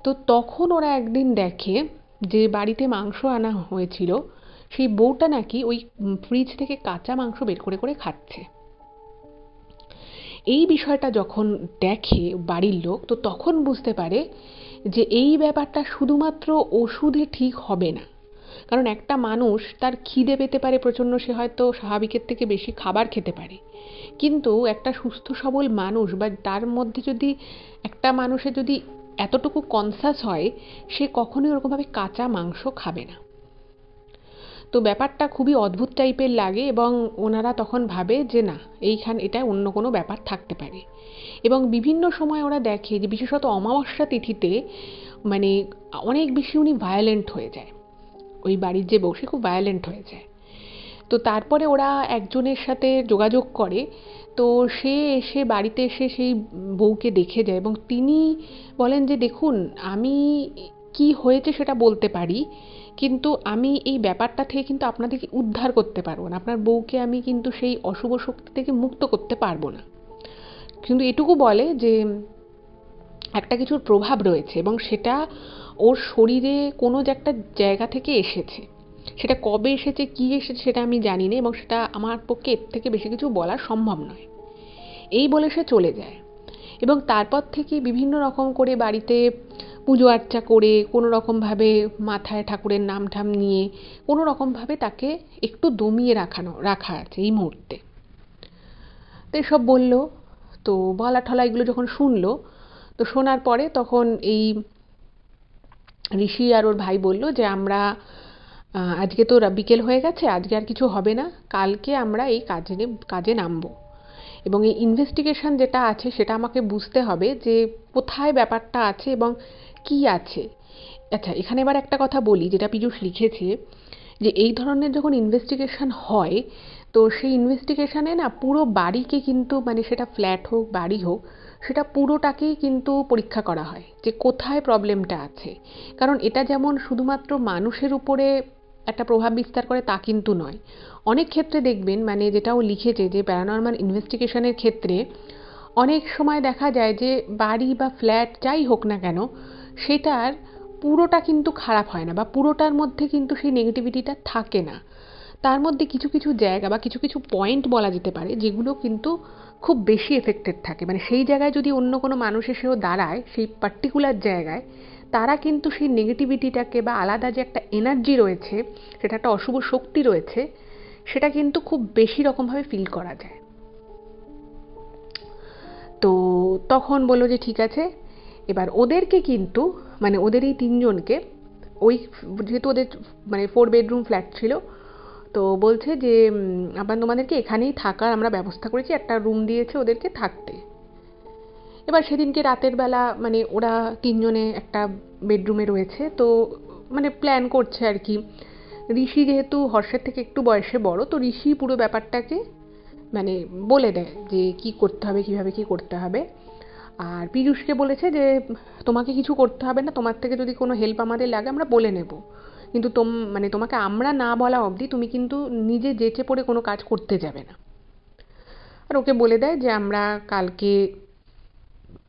তো তখন ওরা একদিন দেখে যে বাড়িতে মাংস আনা হয়েছিল, সেই বউটা নাকি ওই ফ্রিজ থেকে কাঁচা মাংস বের করে করে খাচ্ছে। এই বিষয়টা যখন দেখে বাড়ির লোক, তো তখন বুঝতে পারে যে এই ব্যাপারটা শুধুমাত্র ওষুধে ঠিক হবে না। কারণ একটা মানুষ তার খিদে পেতে পারে প্রচণ্ড, সে হয়তো স্বাভাবিকের থেকে বেশি খাবার খেতে পারে, কিন্তু একটা সুস্থ সবল মানুষ বা তার মধ্যে যদি একটা মানুষের যদি এতটুকু কনসাস হয়, সে কখনোই ওরকমভাবে কাঁচা মাংস খাবে না। তো ব্যাপারটা খুবই অদ্ভুত টাইপের লাগে এবং ওনারা তখন ভাবে যে না, এটা অন্য কোনো ব্যাপার থাকতে পারে। এবং বিভিন্ন সময় ওরা দেখে যে বিশেষত অমাবস্যা তিথিতে মানে অনেক বেশি উনি ভায়োলেন্ট হয়ে যায়, ওই বাড়ির যে বউ সে খুব ভায়োলেন্ট হয়ে যায়। তো তারপরে ওরা একজনের সাথে যোগাযোগ করে, তো সে এসে বাড়িতে এসে সেই বউকে দেখে যায় এবং তিনি বলেন যে দেখুন, আমি কি হয়েছে সেটা বলতে পারি, কিন্তু আমি এই ব্যাপারটা থেকে কিন্তু আপনাদেরকে উদ্ধার করতে পারবো না, আপনার বউকে আমি কিন্তু সেই অশুভ শক্তি থেকে মুক্ত করতে পারবো না। কিন্তু এটুকু বলে যে একটা কিছুর প্রভাব রয়েছে এবং সেটা ওর শরীরে কোনো যে একটা জায়গা থেকে এসেছে, সেটা কবে এসেছে, কী এসেছে সেটা আমি জানি না এবং সেটা আমার পক্ষে এর থেকে বেশি কিছু বলা সম্ভব নয়। এই বলে সে চলে যায় এবং তারপর থেকে বিভিন্ন রকম করে বাড়িতে পুজো আর্চা করে কোনো রকমভাবে মাথায় ঠাকুরের নাম ঠাম নিয়ে কোনো রকমভাবে তাকে একটু দমিয়ে রাখা আছে এই মুহূর্তে। তো এসব বললো, তো বলা ঠলা এগুলো যখন শুনলো, তো শোনার পরে তখন এই ঋষি আর ওর ভাই বলল যে আমরা আজকে তো বিকেল হয়ে গেছে, আজকে আর কিছু হবে না, কালকে আমরা এই কাজে নামবো এবং এই ইনভেস্টিগেশন যেটা আছে সেটা আমাকে বুঝতে হবে যে কোথায় ব্যাপারটা আছে এবং কি আছে। আচ্ছা, এখানে এবার একটা কথা বলি, যেটা পীযূষ লিখেছে, যে এই ধরনের যখন ইনভেস্টিগেশন হয়, তো সেই ইনভেস্টিগেশনে না পুরো বাড়িকে কিন্তু, মানে সেটা ফ্ল্যাট হোক বাড়ি হোক, সেটা পুরোটাকেই কিন্তু পরীক্ষা করা হয় যে কোথায় প্রবলেমটা আছে। কারণ এটা যেমন শুধুমাত্র মানুষের উপরে একটা প্রভাব বিস্তার করে তা কিন্তু নয়, অনেক ক্ষেত্রে দেখবেন, মানে যেটাও লিখেছে যে প্যারানর্মাল ইনভেস্টিগেশনের ক্ষেত্রে অনেক সময় দেখা যায় যে বাড়ি বা ফ্ল্যাট যাই হোক না কেন, সেটার পুরোটা কিন্তু খারাপ হয় না বা পুরোটার মধ্যে কিন্তু সেই নেগেটিভিটিটা থাকে না। তার মধ্যে কিছু কিছু জায়গা বা কিছু কিছু পয়েন্ট বলা যেতে পারে যেগুলো কিন্তু খুব বেশি এফেক্টেড থাকে, মানে সেই জায়গায় যদি অন্য কোনো মানুষ এসেও দাঁড়ায় সেই পার্টিকুলার জায়গায়, তারা কিন্তু সেই নেগেটিভিটিটাকে বা আলাদা যে একটা এনার্জি রয়েছে, সেটা একটা অশুভ শক্তি রয়েছে, সেটা কিন্তু খুব বেশি রকমভাবে ফিল করা যায়। তো তখন বললো যে ঠিক আছে, এবার ওদেরকে কিন্তু, মানে ওদের এই তিনজনকে, ওই যেহেতু ওদের মানে 4 বেডরুম ফ্ল্যাট ছিল, তো বলছে যে আবার তোমাদেরকে এখানেই থাকার আমরা ব্যবস্থা করেছি, একটা রুম দিয়েছে ওদেরকে থাকতে। এবার সেদিনকে রাতের বেলা মানে ওরা তিনজনে একটা বেডরুমে রয়েছে, তো মানে প্ল্যান করছে আর কি। ঋষি যেহেতু হর্ষের থেকে একটু বয়সে বড়, তো ঋষি পুরো ব্যাপারটাকে মানে বলে দেয় যে কি করতে হবে, কিভাবে কি করতে হবে। আর পীযূষকে বলেছে যে তোমাকে কিছু করতে হবে না, তোমার থেকে যদি কোনো হেল্প আমাদের লাগে আমরা বলে নেব, কিন্তু মানে তোমাকে আমরা না বলা অবধি তুমি কিন্তু নিজে যেচে পড়ে কোনো কাজ করতে যাবে না। আর ওকে বলে দেয় যে আমরা কালকে,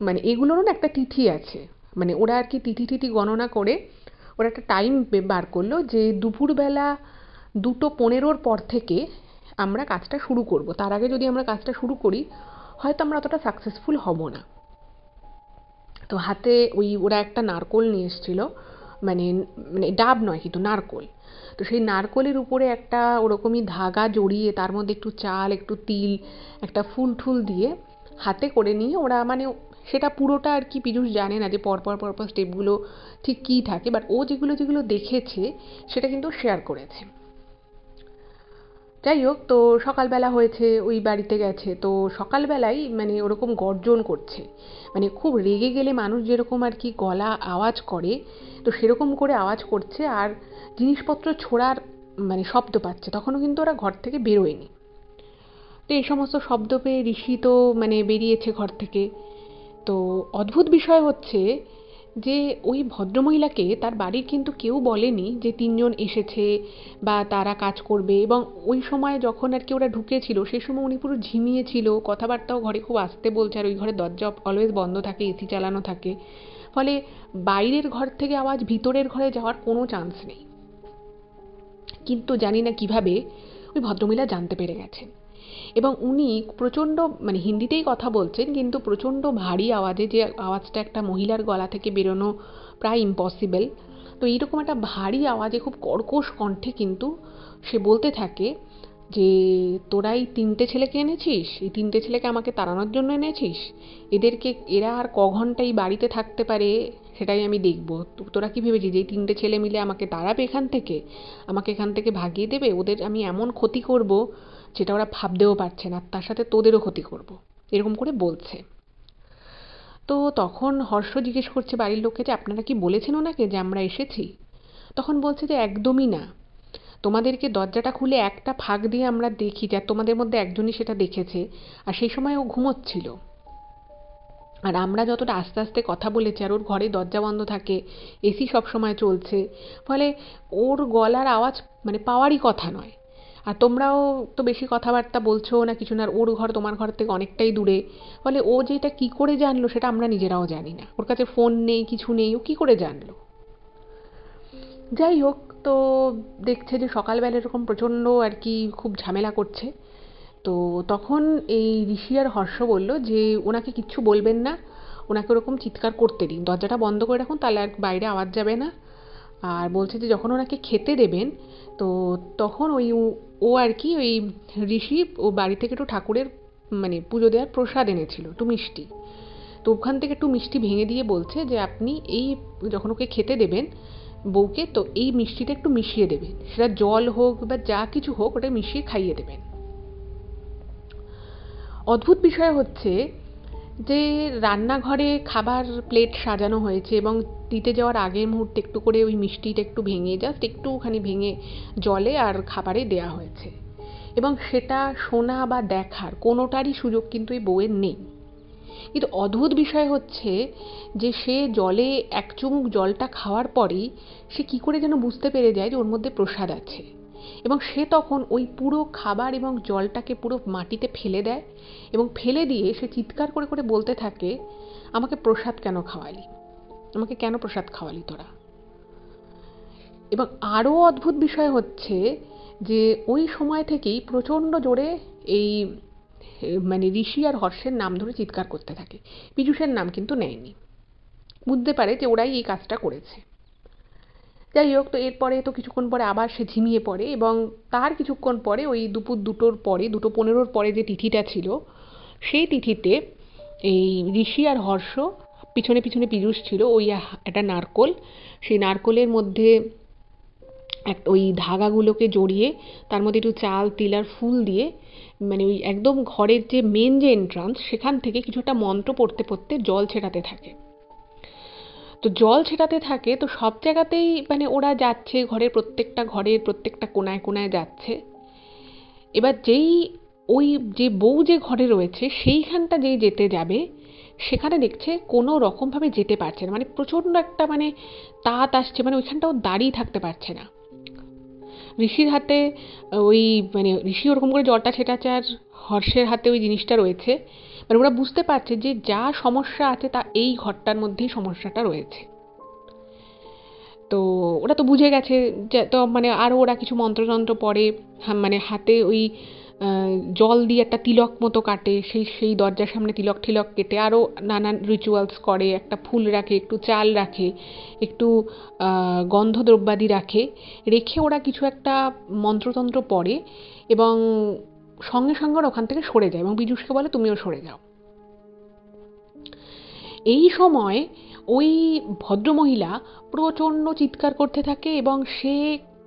মানে এগুলোরও না একটা তিথি আছে, মানে ওরা আর কি তিথি গণনা করে ওরা একটা টাইম বার করলো যে দুপুরবেলা 2:15 পর থেকে আমরা কাজটা শুরু করব, তার আগে যদি আমরা কাজটা শুরু করি হয়তো আমরা অতটা সাকসেসফুল হব না। তো হাতে ওরা একটা নারকোল নিয়ে এসেছিলো, মানে মানে ডাব নয় কিন্তু নারকোল। তো সেই নারকোলের উপরে একটা ওরকমই ধাগা জড়িয়ে তার মধ্যে একটু চাল, একটু তিল, একটা ফুল ঠুল দিয়ে হাতে করে নিয়ে ওরা, মানে সেটা পুরোটা আর কি পীযূষ জানে না যে পরপর পরপর স্টেপগুলো ঠিক কী থাকে, বাট ও যেগুলো যেগুলো দেখেছে সেটা কিন্তু শেয়ার করেছে। যাই হোক, তো সকালবেলা হয়েছে, ওই বাড়িতে গেছে, তো সকালবেলাই মানে ওরকম গর্জন করছে, মানে খুব রেগে গেলে মানুষ যেরকম আর কি গলা আওয়াজ করে, তো সেরকম করে আওয়াজ করছে, আর জিনিসপত্র ছোঁড়ার মানে শব্দ পাচ্ছে। তখনও কিন্তু ওরা ঘর থেকে বেরোয়নি। তো এই সমস্ত শব্দ পেয়ে ঋষি তো মানে বেরিয়েছে ঘর থেকে। তো অদ্ভুত বিষয় হচ্ছে যে ওই ভদ্রমহিলাকে তার বাড়ির কিন্তু কেউ বলেনি যে তিনজন এসেছে বা তারা কাজ করবে, এবং ওই সময় যখন আর কি ওরা ঢুকেছিল সেই সময় উনি পুরো ঝিমিয়েছিল, কথাবার্তাও ঘরে খুব আস্তে বলছে, আর ওই ঘরের দরজা অলওয়েজ বন্ধ থাকে, এসি চালানো থাকে, ফলে বাইরের ঘর থেকে আওয়াজ ভিতরের ঘরে যাওয়ার কোনো চান্স নেই। কিন্তু জানি না কিভাবে ওই ভদ্রমহিলা জানতে পেরে গেছেন, এবং উনি প্রচণ্ড মানে হিন্দিতেই কথা বলছেন, কিন্তু প্রচণ্ড ভারী আওয়াজে, যে আওয়াজটা একটা মহিলার গলা থেকে বেরোনো প্রায় ইম্পসিবল, তো এইরকম একটা ভারী আওয়াজে খুব কর্কশ কণ্ঠে কিন্তু সে বলতে থাকে যে তোরা এই তিনটে ছেলেকে এনেছিস, এই তিনটে ছেলেকে আমাকে তাড়ানোর জন্য এনেছিস, এরা আর ঘন্টা এই বাড়িতে থাকতে পারে সেটাই আমি দেখব। তোরা কি ভেবেছিস যে এই তিনটে ছেলে মিলে আমাকে তাড়াবে এখান থেকে, আমাকে এখান থেকে ভাগিয়ে দেবে, ওদের আমি এমন ক্ষতি করব যেটা ওরা ভাবতেও পারছে না, তার সাথে তোদেরও ক্ষতি করব, এরকম করে বলছে। তো তখন হর্ষ জিজ্ঞেস করছে বাড়ির লোককে যে আপনারা কি বলেছেন ওনাকে যে আমরা এসেছি? তখন বলছে যে একদমই না, তোমাদেরকে দরজাটা খুলে একটা ফাঁক দিয়ে আমরা দেখি, যা তোমাদের মধ্যে একজনই সেটা দেখেছে, আর সেই সময় ও ঘুমোচ্ছিল, আর আমরা যতটা আস্তে আস্তে কথা বলেছি, আর ওর ঘরে দরজা বন্ধ থাকে, এসি সব সময় চলছে, ফলে ওর গলার আওয়াজ মানে পাওয়ারই কথা নয়। আর তোমরাও তো বেশি কথাবার্তা বলছো না কিছু না, আর ওর ঘর তোমার ঘর থেকে অনেকটাই দূরে, ফলে ও যেটা কি করে জানলো সেটা আমরা নিজেরাও জানি না, ওর কাছে ফোন নেই, কিছু নেই, ও কি করে জানলো? যাই হোক, তো দেখছে যে সকালবেলা এরকম প্রচণ্ড আর কি খুব ঝামেলা করছে। তো তখন এই ঋষি আর হর্ষ বলল যে ওনাকে কিচ্ছু বলবেন না, ওনাকে ওরকম চিৎকার করতে দিন, দরজাটা বন্ধ করে রাখুন, তাহলে আর বাইরে আওয়াজ যাবে না। আর বলছে যে যখন ওনাকে খেতে দেবেন, তো তখন ও আর কি ওই ঋষি ও বাড়ি থেকে একটু ঠাকুরের মানে পুজো দেওয়ার প্রসাদ এনেছিল, একটু মিষ্টি, তো ওখান থেকে একটু মিষ্টি ভেঙে দিয়ে বলছে যে আপনি এই যখন ওকে খেতে দেবেন বউকে, তো এই মিষ্টিটা একটু মিশিয়ে দেবেন, সেটা জল হোক বা যা কিছু হোক, ওটা মিশিয়ে খাইয়ে দেবেন। অদ্ভুত বিষয় হচ্ছে যে রান্নাঘরে খাবার প্লেট সাজানো হয়েছে, এবং দিতে যাওয়ার আগের মুহূর্তে একটু করে ওই মিষ্টিটা একটু ভেঙে, জাস্ট একটুখানি ভেঙে জলে আর খাবারে দেয়া হয়েছে, এবং সেটা শোনা বা দেখার কোনোটারই সুযোগ কিন্তু এই বউয়ের নেই। কিন্তু অদ্ভুত বিষয় হচ্ছে যে সে জলে এক চুমুক জলটা খাওয়ার পরেই সে কি করে যেন বুঝতে পেরে যায় যে ওর মধ্যে প্রসাদ আছে, এবং সে তখন ওই পুরো খাবার এবং জলটাকে পুরো মাটিতে ফেলে দেয়, এবং ফেলে দিয়ে সে চিৎকার করে করে বলতে থাকে আমাকে প্রসাদ কেন খাওয়ালি, আমাকে কেন প্রসাদ খাওয়ালি তোরা? এবং আরও অদ্ভুত বিষয় হচ্ছে যে ওই সময় থেকেই প্রচণ্ড জোরে এই মানে ঋষি আর হর্ষের নাম ধরে চিৎকার করতে থাকে, পীযূষের নাম কিন্তু নেয়নি, বুঝতে পারে যে ওরাই এই কাজটা করেছে। যাই হোক, তো এরপরে তো কিছুক্ষণ পরে আবার সে ঝিমিয়ে পড়ে, এবং তার কিছুক্ষণ পরে ওই দুপুর 2টোর পরে 2:15 পরে যে তিথিটা ছিল সেই তিথিতে এই ঋষি আর হর্ষ, পিছনে পিছনে পীযূষ ছিল, ওই একটা নারকোল, সেই নারকোলের মধ্যে ওই ধাগাগুলোকে জড়িয়ে তার মধ্যে একটু চাল তিল আর ফুল দিয়ে, মানে ওই একদম ঘরের যে মেন যে এন্ট্রান্স সেখান থেকে কিছু একটা মন্ত্র পড়তে পড়তে জল ছেটাতে থাকে। তো জল ছেটাতে থাকে, তো সব জায়গাতেই মানে ওরা যাচ্ছে, ঘরের প্রত্যেকটা কোনায় কোনায় যাচ্ছে। এবার যেই ওই যে বউ যে ঘরে রয়েছে সেইখানটা যেই যেতে যাবে, সেখানে দেখছে কোনো রকমভাবে যেতে পারছে না, মানে প্রচণ্ড একটা মানে তাত আসছে, মানে ওইখানটাও দাঁড়িয়ে থাকতে পারছে না। ঋষির হাতে ওই মানে ঋষি ওরকম করে জলটা ছেটাচ্ছে, আর হর্ষের হাতে ওই জিনিসটা রয়েছে, মানে ওরা বুঝতে পারছে যে যা সমস্যা আছে তা এই ঘরটার মধ্যেই সমস্যাটা রয়েছে। তো ওরা তো বুঝে গেছে যে, তো মানে আরও ওরা কিছু মন্ত্রতন্ত্র পড়ে, মানে হাতে ওই জল দিয়ে একটা তিলক মতো কাটে, সেই সেই দরজার সামনে তিলক ঠিলক কেটে আরও নানান রিচুয়ালস করে, একটা ফুল রাখে, একটু চাল রাখে, একটু গন্ধদ্রব্যাদি রাখে, রেখে ওরা কিছু একটা মন্ত্রতন্ত্র পড়ে, এবং সঙ্গে সঙ্গে ওরা ওখান থেকে সরে যায়, এবং পীযূষকে বলে তুমিও সরে যাও। এই সময় ওই ভদ্রমহিলা প্রচণ্ড চিৎকার করতে থাকে, এবং সে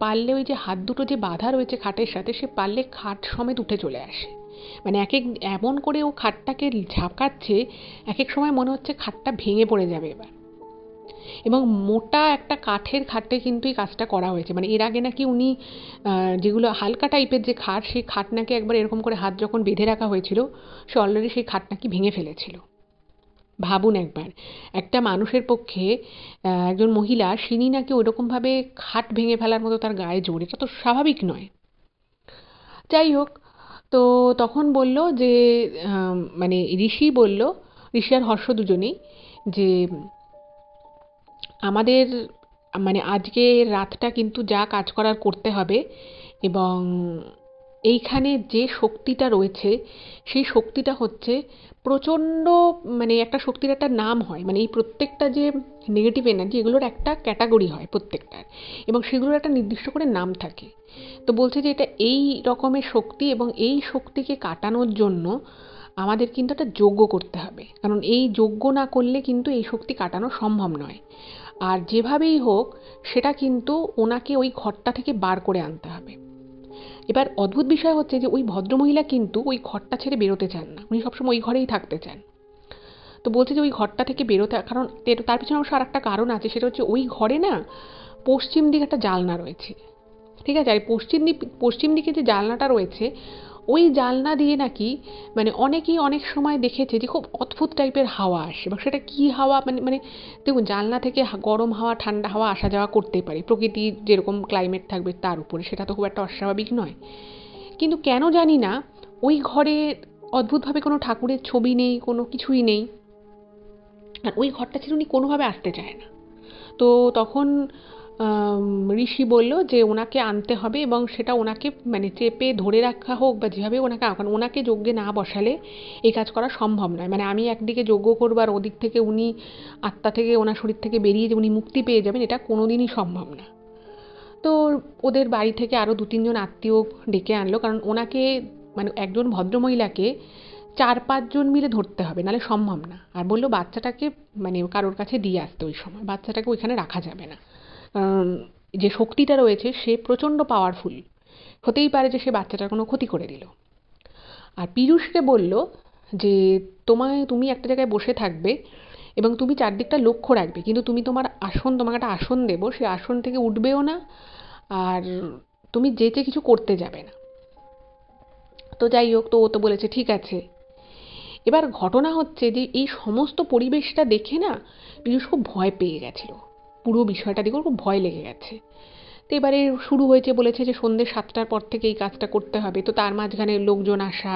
পারলে ওই যে হাত দুটো যে বাঁধা রয়েছে খাটের সাথে, সে পারলে খাট সমেত উঠে চলে আসে। মানে এমন করে ও খাটটাকে ঝাঁকাচ্ছে, এক এক সময় মনে হচ্ছে খাটটা ভেঙে পড়ে যাবে এবার। এবং মোটা একটা কাঠের খাটে কিন্তু এই কাজটা করা হয়েছে। মানে এর আগে নাকি উনি যেগুলো হালকা টাইপের যে খাট, সেই খাট নাকি একবার এরকম করে হাত যখন বেঁধে রাখা হয়েছিল, সে অলরেডি সেই খাট নাকি ভেঙে ফেলেছিল। ভাবুন একবার, একটা মানুষের পক্ষে একজন মহিলা, তিনি নাকি ওইরকমভাবে খাট ভেঙে ফেলার মতো তার গায়ে জোর, এটা তো স্বাভাবিক নয়। যাই হোক, তো তখন বলল যে মানে ঋষি বলল, ঋষি আর হর্ষ দুজনেই, যে আমাদের মানে আজকে রাতটা কিন্তু যা কাজ করার করতে হবে, এবং এইখানে যে শক্তিটা রয়েছে সেই শক্তিটা হচ্ছে প্রচণ্ড, মানে একটা শক্তির একটা নাম হয়, মানে এই প্রত্যেকটা যে নেগেটিভ এনার্জি, এগুলোর একটা ক্যাটাগরি হয় প্রত্যেকটার, এবং সেগুলোর একটা নির্দিষ্ট করে নাম থাকে। তো বলছে যে এটা এই রকমের শক্তি, এবং এই শক্তিকে কাটানোর জন্য আমাদের কিন্তু একটা যজ্ঞ করতে হবে, কারণ এই যজ্ঞ না করলে কিন্তু এই শক্তি কাটানো সম্ভব নয়। আর যেভাবেই হোক সেটা কিন্তু ওনাকে ওই ঘরটা থেকে বার করে আনতে হবে। এবার অদ্ভুত বিষয় হচ্ছে যে ওই ভদ্রমহিলা কিন্তু ওই ঘরটা ছেড়ে বেরোতে চান না, উনি সবসময় ওই ঘরেই থাকতে চান। তো বলছে যে ওই ঘরটা থেকে বেরোতে, কারণ তার পিছনে অবশ্য আর একটা কারণ আছে, সেটা হচ্ছে ওই ঘরে না পশ্চিম দিকে একটা জানলা রয়েছে, ঠিক আছে? আর পশ্চিম দিকে যে জানলাটা রয়েছে, ওই জানলা দিয়ে নাকি মানে অনেকেই অনেক সময় দেখেছে যে খুব অদ্ভুত টাইপের হাওয়া আসে, এবং সেটা কী হাওয়া, মানে মানে দেখুন, জানলা থেকে গরম হাওয়া ঠান্ডা হাওয়া আসা যাওয়া করতেই পারে, প্রকৃতির যেরকম ক্লাইমেট থাকবে তার উপরে, সেটা তো খুব একটা অস্বাভাবিক নয়। কিন্তু কেন জানি না ওই ঘরে অদ্ভুতভাবে কোনো ঠাকুরের ছবি নেই, কোনো কিছুই নেই, আর ওই ঘরটা ছেড়ে উনি কোনোভাবে আসতে চায় না। তো তখন ঋষি বলল যে ওনাকে আনতে হবে, এবং সেটা ওনাকে মানে চেপে ধরে রাখা হোক বা যেভাবে ওনাকে, কারণ ওনাকে যজ্ঞে না বসালে এই কাজ করা সম্ভব নয়। মানে আমি একদিকে যজ্ঞ করবো আর ওদিক থেকে উনি আত্মা থেকে ওনার শরীর থেকে বেরিয়ে যে উনি মুক্তি পেয়ে যাবেন, এটা কোনোদিনই সম্ভব না। তো ওদের বাড়ি থেকে আরও 2-3 জন আত্মীয় ডেকে আনলো, কারণ ওনাকে মানে একজন ভদ্রমহিলাকে 4-5 জন মিলে ধরতে হবে, নাহলে সম্ভব না। আর বললো বাচ্চাটাকে মানে কারোর কাছে দিয়ে আসতে, ওই সময় বাচ্চাটাকে ওইখানে রাখা যাবে না, কারণ যে শক্তিটা রয়েছে সে প্রচণ্ড পাওয়ারফুল, হতেই পারে যে সে বাচ্চাটার কোনো ক্ষতি করে দিল। আর পীযূষকে বলল যে তুমি একটা জায়গায় বসে থাকবে, এবং তুমি চারদিকটা লক্ষ্য রাখবে, কিন্তু তুমি তোমাকে একটা আসন দেবো, সেই আসন থেকে উঠবেও না, আর তুমি যেচে কিছু করতে যাবে না। তো যাই হোক, তো ও তো বলেছে ঠিক আছে। এবার ঘটনা হচ্ছে যে এই সমস্ত পরিবেশটা দেখে না পীযূষ খুব ভয় পেয়ে গেছিল, পুরো বিষয়টা দেখে ওর খুব ভয় লেগে গেছে। তো এবারে শুরু হয়েছে, বলেছে যে সন্ধ্যে 7টার পর থেকে এই কাজটা করতে হবে। তো তার মাঝখানে লোকজন আসা,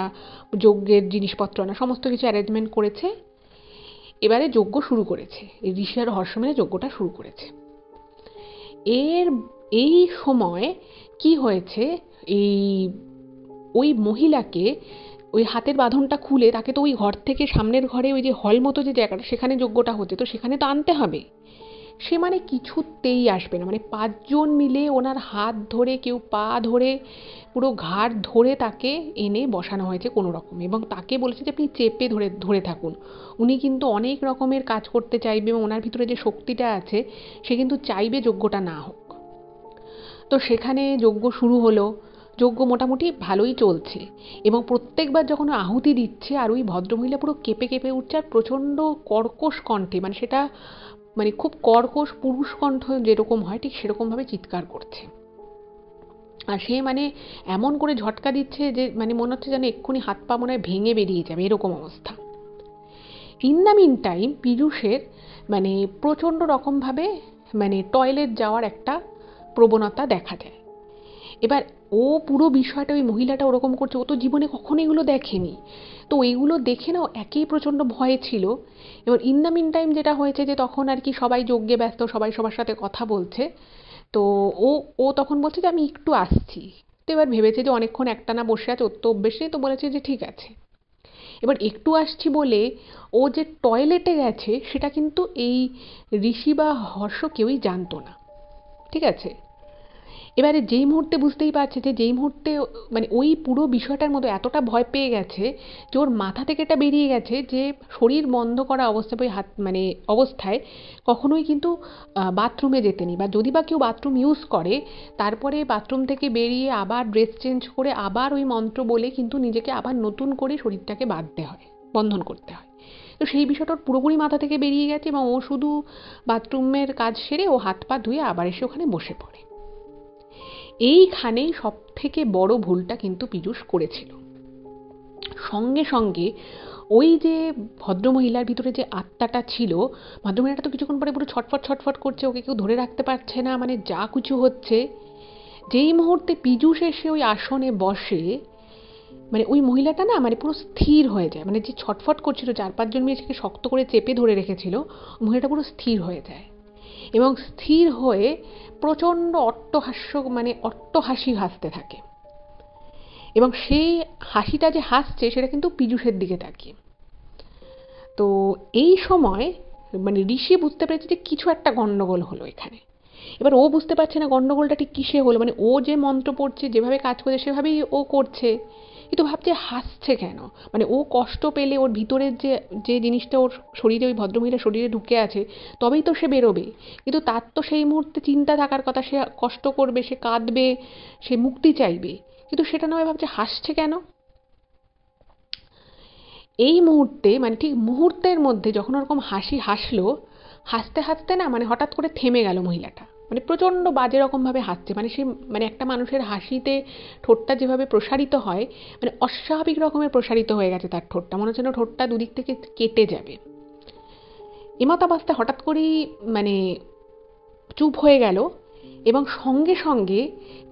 যজ্ঞের জিনিসপত্র আনা, সমস্ত কিছু অ্যারেঞ্জমেন্ট করেছে। এবারে যজ্ঞ শুরু করেছে, ঋষি আর হর্ষ মিলে যজ্ঞটা শুরু করেছে। এর এই সময় কি হয়েছে, এই ওই মহিলাকে ওই হাতের বাঁধনটা খুলে তাকে তো ওই ঘর থেকে সামনের ঘরে ওই যে হল মতো যে জায়গাটা, সেখানে যজ্ঞটা হচ্ছে, তো সেখানে তো আনতে হবে। সে মানে কিছুতেই আসবে না, মানে 5 জন মিলে ওনার হাত ধরে, কেউ পা ধরে, পুরো ঘাড় ধরে তাকে এনে বসানো হয়েছে কোনো রকমে, এবং তাকে বলেছে যে আপনি চেপে ধরে ধরে থাকুন। উনি কিন্তু অনেক রকমের কাজ করতে চাইবে, এবং ওনার ভিতরে যে শক্তিটা আছে সে কিন্তু চাইবে যজ্ঞটা না হোক। তো সেখানে যজ্ঞ শুরু হলো, যজ্ঞ মোটামুটি ভালোই চলছে, এবং প্রত্যেকবার যখন আহুতি দিচ্ছে আর ওই ভদ্রমহিলা পুরো কেঁপে কেঁপে উঠছে, আর প্রচণ্ড কর্কশ কণ্ঠে, মানে সেটা মানে খুব কর্কশ পুরুষ কণ্ঠ যেরকম হয় ঠিক সেরকমভাবে চিৎকার করছে। আর সে মানে এমন করে ঝটকা দিচ্ছে যে মানে মনে হচ্ছে যেন এক্ষুনি হাত পা মনে হয় ভেঙে বেরিয়ে যাবে, এরকম অবস্থা। ইন দ্য মিন টাইম পীযূষের মানে প্রচণ্ড রকমভাবে মানে টয়লেট যাওয়ার একটা প্রবণতা দেখা যায়। এবার ও পুরো বিষয়টা, ওই মহিলাটা ওরকম করছে, ও তো জীবনে কখনো এগুলো দেখেনি। তো এইগুলো দেখে না একেই প্রচণ্ড ভয়ে ছিল। এবার ইন দ্য মিন টাইম যেটা হয়েছে যে তখন আর কি সবাই যজ্ঞে ব্যস্ত, সবাই সবার সাথে কথা বলছে। তো ও ও তখন বলছে যে আমি একটু আসছি। তো এবার ভেবেছে যে অনেকক্ষণ একটানা বসে আছে, ওর তো অভ্যেস নেই, তো বলেছে যে ঠিক আছে। এবার একটু আসছি বলে ও যে টয়লেটে গেছে সেটা কিন্তু এই ঋষি বা হর্ষ কেউই জানতো না, ঠিক আছে? এবারে যেই মুহূর্তে বুঝতেই পারছে, যে যেই মুহূর্তে মানে ওই পুরো বিষয়টার মধ্যে এতটা ভয় পেয়ে গেছে যে ওর মাথা থেকে এটা বেরিয়ে গেছে যে শরীর বন্ধ করা অবস্থায় ওই হাত মানে অবস্থায় কখনোই কিন্তু বাথরুমে যেতে নেই, বা যদি বা কেউ বাথরুম ইউজ করে তারপরে বাথরুম থেকে বেরিয়ে আবার ড্রেস চেঞ্জ করে আবার ওই মন্ত্র বলে কিন্তু নিজেকে আবার নতুন করে শরীরটাকে বাঁধতে হয়, বন্ধন করতে হয়। তো সেই বিষয়টা ওর পুরোপুরি মাথা থেকে বেরিয়ে গেছে এবং ও শুধু বাথরুমের কাজ সেরে ও হাত পা ধুয়ে আবার এসে ওখানে বসে পড়ে। এইখানেই সব থেকে বড় ভুলটা কিন্তু পীযূষ করেছিল। সঙ্গে সঙ্গে ওই যে ভদ্রমহিলার ভিতরে যে আত্মাটা ছিল, ভদ্রমহিলাটা তো কিছুক্ষণ পরে পুরো ছটফট ছটফট করছে, ওকে কেউ ধরে রাখতে পারছে না, মানে যা কিছু হচ্ছে। যেই মুহূর্তে পীযূষ এসে ওই আসনে বসে, মানে ওই মহিলাটা না মানে পুরো স্থির হয়ে যায়, মানে যে ছটফট করছিল 4-5 জন মিলে সেকে শক্ত করে চেপে ধরে রেখেছিল, মহিলাটা পুরো স্থির হয়ে যায় এবং স্থির হয়ে প্রচণ্ড অট্টহাস্য মানে অট্টহাসি হাসতে থাকে। এবং সেই হাসিটা যে হাসছে সেটা কিন্তু পীযূষের দিকে তাকিয়ে। তো এই সময় মানে ঋষি বুঝতে পেরেছে যে কিছু একটা গন্ডগোল হলো এখানে। এবার ও বুঝতে পারছে না গন্ডগোলটা ঠিক কিসে হলো, মানে ও যে মন্ত্র পড়ছে, যেভাবে কাজ করছে সেভাবেই ও করছে, কিন্তু ভাবছে হাসছে কেন, মানে ও কষ্ট পেলে ওর ভিতরের যে যে জিনিসটা ওর শরীরে, ওই ভদ্রমহিলার শরীরে ঢুকে আছে তবেই তো সে বেরোবে, কিন্তু তার তো সেই মুহূর্তে চিন্তা থাকার কথা, সে কষ্ট করবে, সে কাঁদবে, সে মুক্তি চাইবে, কিন্তু সেটা নয় ভাবছে হাসছে কেন। এই মুহূর্তে মানে ঠিক মুহূর্তের মধ্যে যখন ওরকম হাসি হাসলো, হাসতে হাসতে না মানে হঠাৎ করে থেমে গেল মহিলাটা, মানে প্রচণ্ড বাজে রকমভাবে হাসছে, মানে সে মানে একটা মানুষের হাসিতে ঠোঁটটা যেভাবে প্রসারিত হয় মানে অস্বাভাবিক রকমের প্রসারিত হয়ে গেছে তার ঠোঁটটা, মনে হচ্ছে না ঠোঁটটা দুদিক থেকে কেটে যাবে। এমতাবস্থায় হঠাৎ করেই মানে চুপ হয়ে গেল এবং সঙ্গে সঙ্গে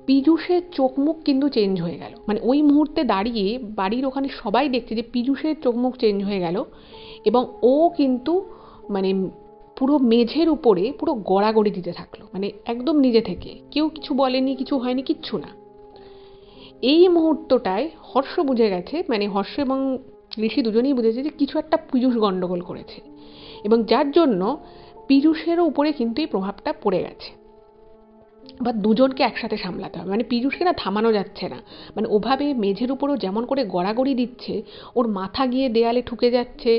পীযূষের চোখ মুখ কিন্তু চেঞ্জ হয়ে গেল, মানে ওই মুহূর্তে দাঁড়িয়ে বাড়ির ওখানে সবাই দেখছে যে পীযূষের চোখ মুখ চেঞ্জ হয়ে গেল এবং ও কিন্তু মানে পুরো মেঝের উপরে পুরো গড়াগড়ি দিতে থাকলো, মানে একদম নিজে থেকে, কেউ কিছু বলেনি, কিছু হয়নি, কিচ্ছু না। এই মুহূর্তটায় হর্ষ বুঝে গেছে, মানে হর্ষ এবং ঋষি দুজনেই বুঝেছে যে কিছু একটা পীযূষ গন্ডগোল করেছে এবং যার জন্য পীযূষেরও উপরে কিন্তু এই প্রভাবটা পড়ে গেছে। বা দুজনকে একসাথে সামলাতে হবে, মানে পীযূষকে না থামানো যাচ্ছে না, মানে ওভাবে মেঝের উপরও যেমন করে গড়াগড়ি দিচ্ছে, ওর মাথা গিয়ে দেয়ালে ঠুকে যাচ্ছে,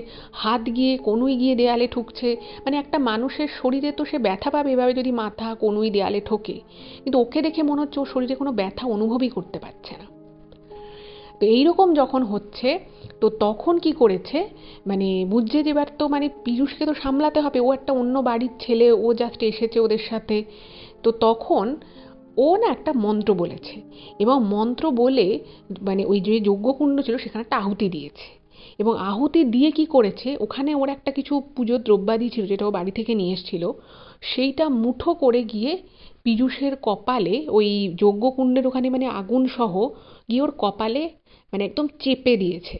হাত গিয়ে কনুই গিয়ে দেয়ালে ঠুকছে, মানে একটা মানুষের শরীরে তো সে ব্যথা পাবে এভাবে যদি মাথা কনুই দেয়ালে ঠোকে, কিন্তু ওকে দেখে মনে হচ্ছে ওর শরীরে কোনো ব্যথা অনুভবই করতে পারছে না। তো এইরকম যখন হচ্ছে, তো তখন কি করেছে, মানে বুঝছে যে এবার তো মানে পীযূষকে তো সামলাতে হবে, ও একটা অন্য বাড়ির ছেলে, ও জাস্ট এসেছে ওদের সাথে। তো তখন ও না একটা মন্ত্র বলেছে এবং মন্ত্র বলে মানে ওই যে যজ্ঞকুণ্ড ছিল সেখানে একটা আহুতি দিয়েছে এবং আহুতি দিয়ে কি করেছে, ওখানে ওর একটা কিছু পুজোর দ্রব্যাদি ছিল যেটা ও বাড়ি থেকে নিয়ে এসেছিল, সেইটা মুঠো করে গিয়ে পীযূষের কপালে ওই যজ্ঞকুণ্ডের ওখানে মানে আগুন সহ গিয়ে ওর কপালে মানে একদম চেপে দিয়েছে।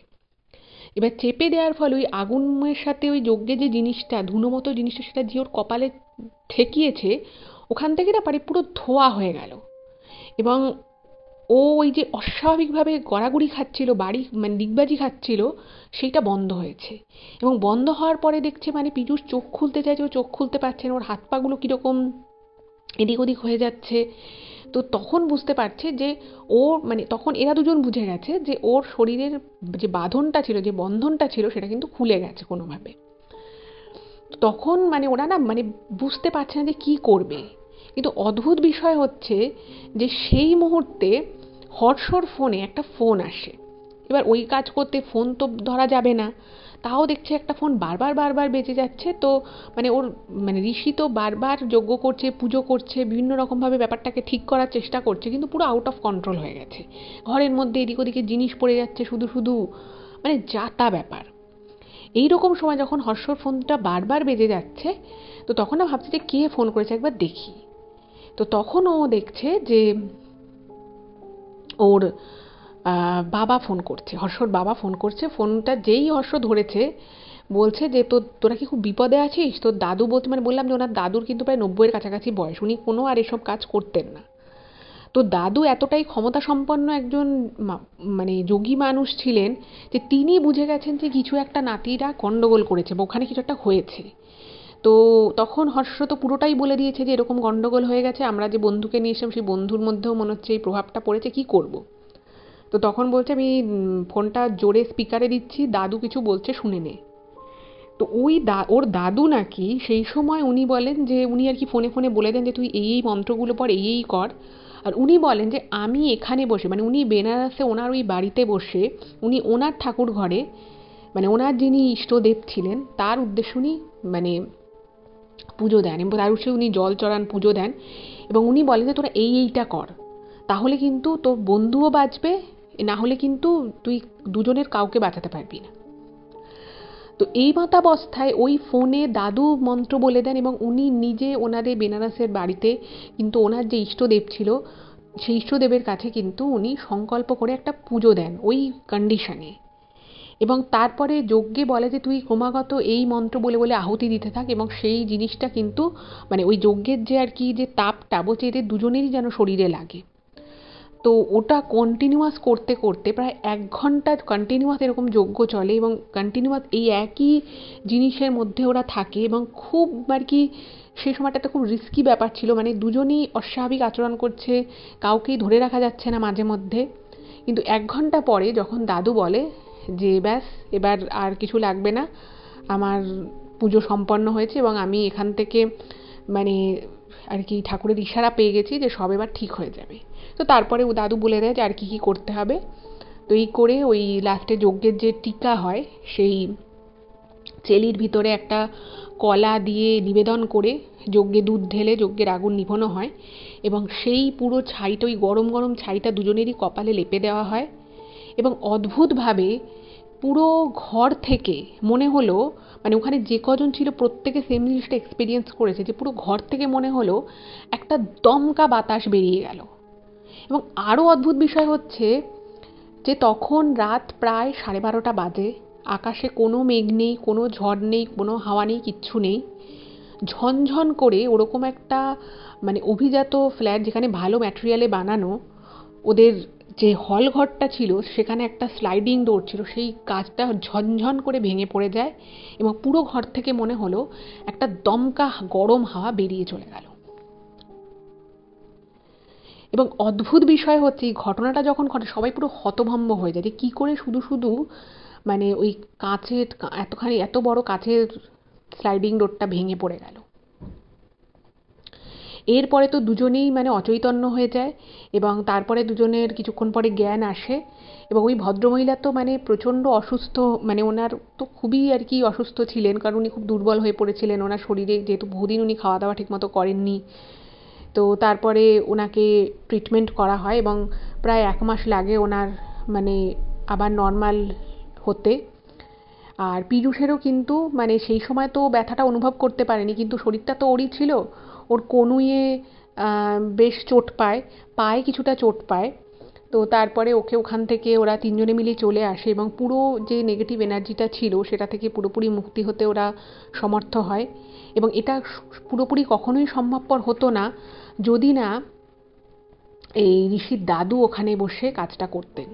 এবার চেপে দেওয়ার ফলে ওই আগুনের সাথে ওই যজ্ঞে যে জিনিসটা ধুনো মতো জিনিসটা সেটা যে ওর কপালে ঠেকিয়েছে, ওখান থেকে না পারে পুরো ধোয়া হয়ে গেল এবং ও ওই যে অস্বাভাবিকভাবে গড়াগড়ি খাচ্ছিল, বাড়ি মানে ডিগবাজি খাচ্ছিল, সেইটা বন্ধ হয়েছে এবং বন্ধ হওয়ার পরে দেখছে মানে পীযূষ চোখ খুলতে চাইছে, ও চোখ খুলতে পারছে না, ওর হাত পাগুলো কীরকম এদিক ওদিক হয়ে যাচ্ছে। তো তখন বুঝতে পারছে যে ও মানে তখন এরা দুজন বুঝে গেছে যে ওর শরীরের যে বাঁধনটা ছিল, যে বন্ধনটা ছিল সেটা কিন্তু খুলে গেছে কোনোভাবে। তখন মানে ওরা না মানে বুঝতে পারছে না যে কী করবে, কিন্তু অদ্ভুত বিষয় হচ্ছে যে সেই মুহূর্তে হর্ষর ফোনে একটা ফোন আসে। এবার ওই কাজ করতে ফোন তো ধরা যাবে না, তাও দেখছে একটা ফোন বারবার বারবার বেজে যাচ্ছে। তো মানে ওর মানে ঋষি তো বারবার যজ্ঞ করছে, পুজো করছে, বিভিন্ন রকমভাবে ব্যাপারটাকে ঠিক করার চেষ্টা করছে, কিন্তু পুরো আউট অফ কন্ট্রোল হয়ে গেছে, ঘরের মধ্যে এদিক ওদিকে জিনিস পড়ে যাচ্ছে শুধু শুধু, মানে যা তা ব্যাপার। এই রকম সময় যখন হর্ষর ফোনটা বারবার বেজে যাচ্ছে, তো তখন না ভাবছে যে কে ফোন করেছে একবার দেখি। তো তখন ও দেখছে যে ওর বাবা ফোন করছে, হর্ষর বাবা ফোন করছে। ফোনটা যেই হর্ষ ধরেছে বলছে যে তোরা কি খুব বিপদে আছিস, তোর দাদু বলতে, মানে বললাম যে ওনার দাদুর কিন্তু প্রায় 90-এর কাছাকাছি বয়স, উনি কোনো আর এসব কাজ করতেন না। তো দাদু এতটাই ক্ষমতা সম্পন্ন একজন মানে যোগী মানুষ ছিলেন যে তিনি বুঝে গেছেন যে কিছু একটা নাতিরা গন্ডগোল করেছে বা ওখানে কিছু একটা হয়েছে। তো তখন হর্ষ তো পুরোটাই বলে দিয়েছে যে এরকম গন্ডগোল হয়ে গেছে, আমরা যে বন্ধুকে নিয়ে এসেছিলাম সেই বন্ধুর মধ্যেও মনে হচ্ছে এই প্রভাবটা পড়েছে, কি করব। তো তখন বলছে আমি ফোনটা জোরে স্পিকারে দিচ্ছি, দাদু কিছু বলছে শুনে নে। তো ওর দাদু নাকি সেই সময় উনি বলেন যে উনি আর কি ফোনে ফোনে বলে দেন যে তুই এই মন্ত্রগুলো পড়, এই কর। আর উনি বলেন যে আমি এখানে বসে, মানে উনি বেনারসে ওনার ওই বাড়িতে বসে উনি ওনার ঠাকুর ঘরে, মানে ওনার যিনি ইষ্টদেব ছিলেন তার উদ্দেশ্যে উনি মানে পুজো দেন, এবং তার উদ্দেশ্যে উনি জল চড়ান, পুজো দেন। এবং উনি বলেন যে তোরা এইটা কর, তাহলে কিন্তু তোর বন্ধুও বাঁচবে, না হলে কিন্তু তুই দুজনের কাউকে বাঁচাতে পারবি না। তো এই মাতাবস্থায় ওই ফোনে দাদু মন্ত্র বলে দেন, এবং উনি নিজে ওনাদের বেনারসের বাড়িতে কিন্তু ওনার যে ইষ্টদেব ছিল সেই ইষ্টদেবের কাছে কিন্তু উনি সংকল্প করে একটা পুজো দেন ওই কন্ডিশনে। এবং তারপরে যজ্ঞে বলে যে তুই ক্রমাগত এই মন্ত্র বলে বলে আহুতি দিতে থাক, এবং সেই জিনিসটা কিন্তু মানে ওই যজ্ঞের যে আর কি যে তাপটা বলছে এদের দুজনেরই যেন শরীরে লাগে। তো ওটা কন্টিনিউয়াস করতে করতে প্রায় 1 ঘন্টা কন্টিনিউয়াস এরকম যজ্ঞ চলে, এবং কন্টিনিউয়াস এই একই জিনিসের মধ্যে ওরা থাকে, এবং খুব আর কি সেই সময়টাতে খুব রিস্কি ব্যাপার ছিল, মানে দুজনেই অস্বাভাবিক আচরণ করছে, কাউকেই ধরে রাখা যাচ্ছে না মাঝে মধ্যে। কিন্তু 1 ঘন্টা পরে যখন দাদু বলে যে ব্যাস এবার আর কিছু লাগবে না, আমার পুজো সম্পন্ন হয়েছে এবং আমি এখান থেকে মানে আর কি ঠাকুরের ইশারা পেয়ে গেছি যে সব এবার ঠিক হয়ে যাবে। তো তারপরে ও দাদু বলে দেয় যে আর কি কি করতে হবে। তো এই করে ওই লাস্টে যজ্ঞের যে টিকা হয় সেই চেলির ভিতরে একটা কলা দিয়ে নিবেদন করে যজ্ঞে দুধ ঢেলে যজ্ঞের আগুন নিভানো হয়, এবং সেই পুরো ছাইটা ওই গরম গরম ছাইটা দুজনেরই কপালে লেপে দেওয়া হয়। এবং অদ্ভুতভাবে পুরো ঘর থেকে মনে হলো, মানে ওখানে যে কজন ছিল প্রত্যেকে সেম জিনিসটা এক্সপিরিয়েন্স করেছে, যে পুরো ঘর থেকে মনে হলো একটা দমকা বাতাস বেরিয়ে গেল। এবং আরও অদ্ভুত বিষয় হচ্ছে যে তখন রাত প্রায় 12:30 বাজে, আকাশে কোনো মেঘ নেই, কোনো ঝড় নেই, কোনো হাওয়া নেই, কিচ্ছু নেই। ঝনঝন করে ওরকম একটা মানে অভিজাত ফ্ল্যাট যেখানে ভালো ম্যাটেরিয়ালে বানানো, ওদের যে হল ঘরটা ছিল সেখানে একটা স্লাইডিং ডোর ছিল, সেই কাঁচটা ঝনঝন করে ভেঙে পড়ে যায়, এবং পুরো ঘর থেকে মনে হলো একটা দমকা গরম হাওয়া বেরিয়ে চলে গেল। এবং অদ্ভুত বিষয় হচ্ছে এই ঘটনাটা যখন ঘটে সবাই পুরো হতভম্ব হয়ে যায় যে কী করে শুধু শুধু মানে ওই কাঁচের এতখানি এত বড় কাঁচের স্লাইডিং ডোরটা ভেঙে পড়ে গেল। এরপরে তো দুজনেই মানে অচৈতন্য হয়ে যায়, এবং তারপরে দুজনের কিছুক্ষণ পরে জ্ঞান আসে। এবং ওই ভদ্রমহিলা তো মানে প্রচণ্ড অসুস্থ, মানে ওনার তো খুবই আর কি অসুস্থ ছিলেন, কারণ উনি খুব দুর্বল হয়ে পড়েছিলেন ওনার শরীরে, যেহেতু বহুদিন উনি খাওয়া দাওয়া ঠিকমতো করেননি। তো তারপরে ওনাকে ট্রিটমেন্ট করা হয়, এবং প্রায় 1 মাস লাগে ওনার মানে আবার নর্মাল হতে। আর পীযূষেরও কিন্তু মানে সেই সময় তো ব্যথাটা অনুভব করতে পারেনি, কিন্তু শরীরটা তো ওরই ছিল। ওর কনুইয়ে বেশ চোট পায়, পায়ে কিছুটা চোট পায়। তো তারপরে ওকে ওখান থেকে ওরা তিনজনে মিলে চলে আসে, এবং পুরো যে নেগেটিভ এনার্জিটা ছিল সেটা থেকে পুরোপুরি মুক্তি হতে ওরা সমর্থ হয়। এবং এটা পুরোপুরি কখনোই সম্ভবপর হতো না যদি না এই ঋষির দাদু ওখানে বসে কাজটা করতেন।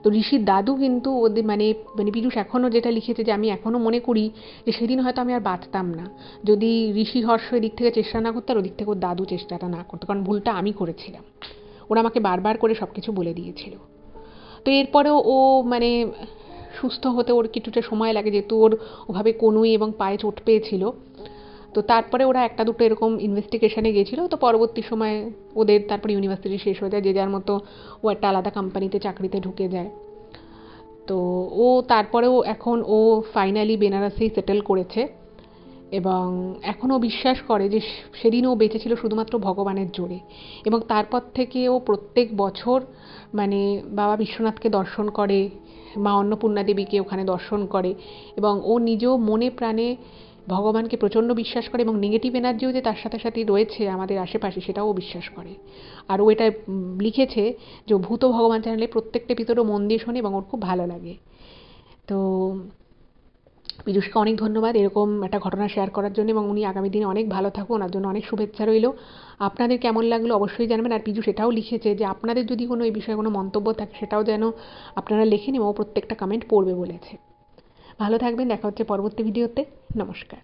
তো ঋষির দাদু কিন্তু ওদের মানে মানে পীযূষ এখনও যেটা লিখেছে যে আমি এখনও মনে করি যে সেদিন হয়তো আমি আর বাঁচতাম না যদি ঋষি হর্ষ এদিক থেকে চেষ্টা না করতো আর ওদিক থেকে ওর দাদু চেষ্টাটা না করতো, কারণ ভুলটা আমি করেছিলাম। ওরা আমাকে বারবার করে সব কিছু বলে দিয়েছিল। তো এরপরেও ও মানে সুস্থ হতে ওর কিছুটা সময় লাগে, যেহেতু ওর ওভাবে কনুই এবং পায়ে চোট পেয়েছিল। তো তারপরে ওরা একটা দুটো এরকম ইনভেস্টিগেশনে গেছিলো, তো পরবর্তী সময়ে ওদের তারপরে ইউনিভার্সিটি শেষ হয়ে যায়, যে যার মতো ও একটা আলাদা কোম্পানিতে চাকরিতে ঢুকে যায়। তো ও তারপরেও এখন ও ফাইনালি বেনারসেই সেটেল করেছে, এবং এখনও বিশ্বাস করে যে সেদিন ও বেঁচে ছিল শুধুমাত্র ভগবানের জোরে। এবং তারপর থেকে ও প্রত্যেক বছর মানে বাবা বিশ্বনাথকে দর্শন করে, মা অন্নপূর্ণা দেবীকে ওখানে দর্শন করে, এবং ও নিজেও মনে প্রাণে ভগবানকে প্রচণ্ড বিশ্বাস করে, এবং নেগেটিভ এনার্জিও যে তার সাথে সাথে রয়েছে আমাদের আশেপাশে সেটাও বিশ্বাস করে। আর ও এটা লিখেছে যে ভূত ভগবান চ্যানেলে প্রত্যেকটা এপিসোডও মন দিয়ে শোনে এবং ওর খুব ভালো লাগে। তো পীযূষকে অনেক ধন্যবাদ এরকম একটা ঘটনা শেয়ার করার জন্য, এবং উনি আগামী দিনে অনেক ভালো থাকুন, ওনার জন্য অনেক শুভেচ্ছা রইল। আপনাদের কেমন লাগলো অবশ্যই জানাবেন। আর পীযূষ এটাও লিখেছে যে আপনাদের যদি কোনো এই বিষয়ে কোনো মন্তব্য থাকে সেটাও যেন আপনারা লেখেন, এবং ও প্রত্যেকটা কমেন্ট পড়বে বলেছে। ভালো থাকবেন, দেখা হচ্ছে পরবর্তী ভিডিওতে। নমস্কার।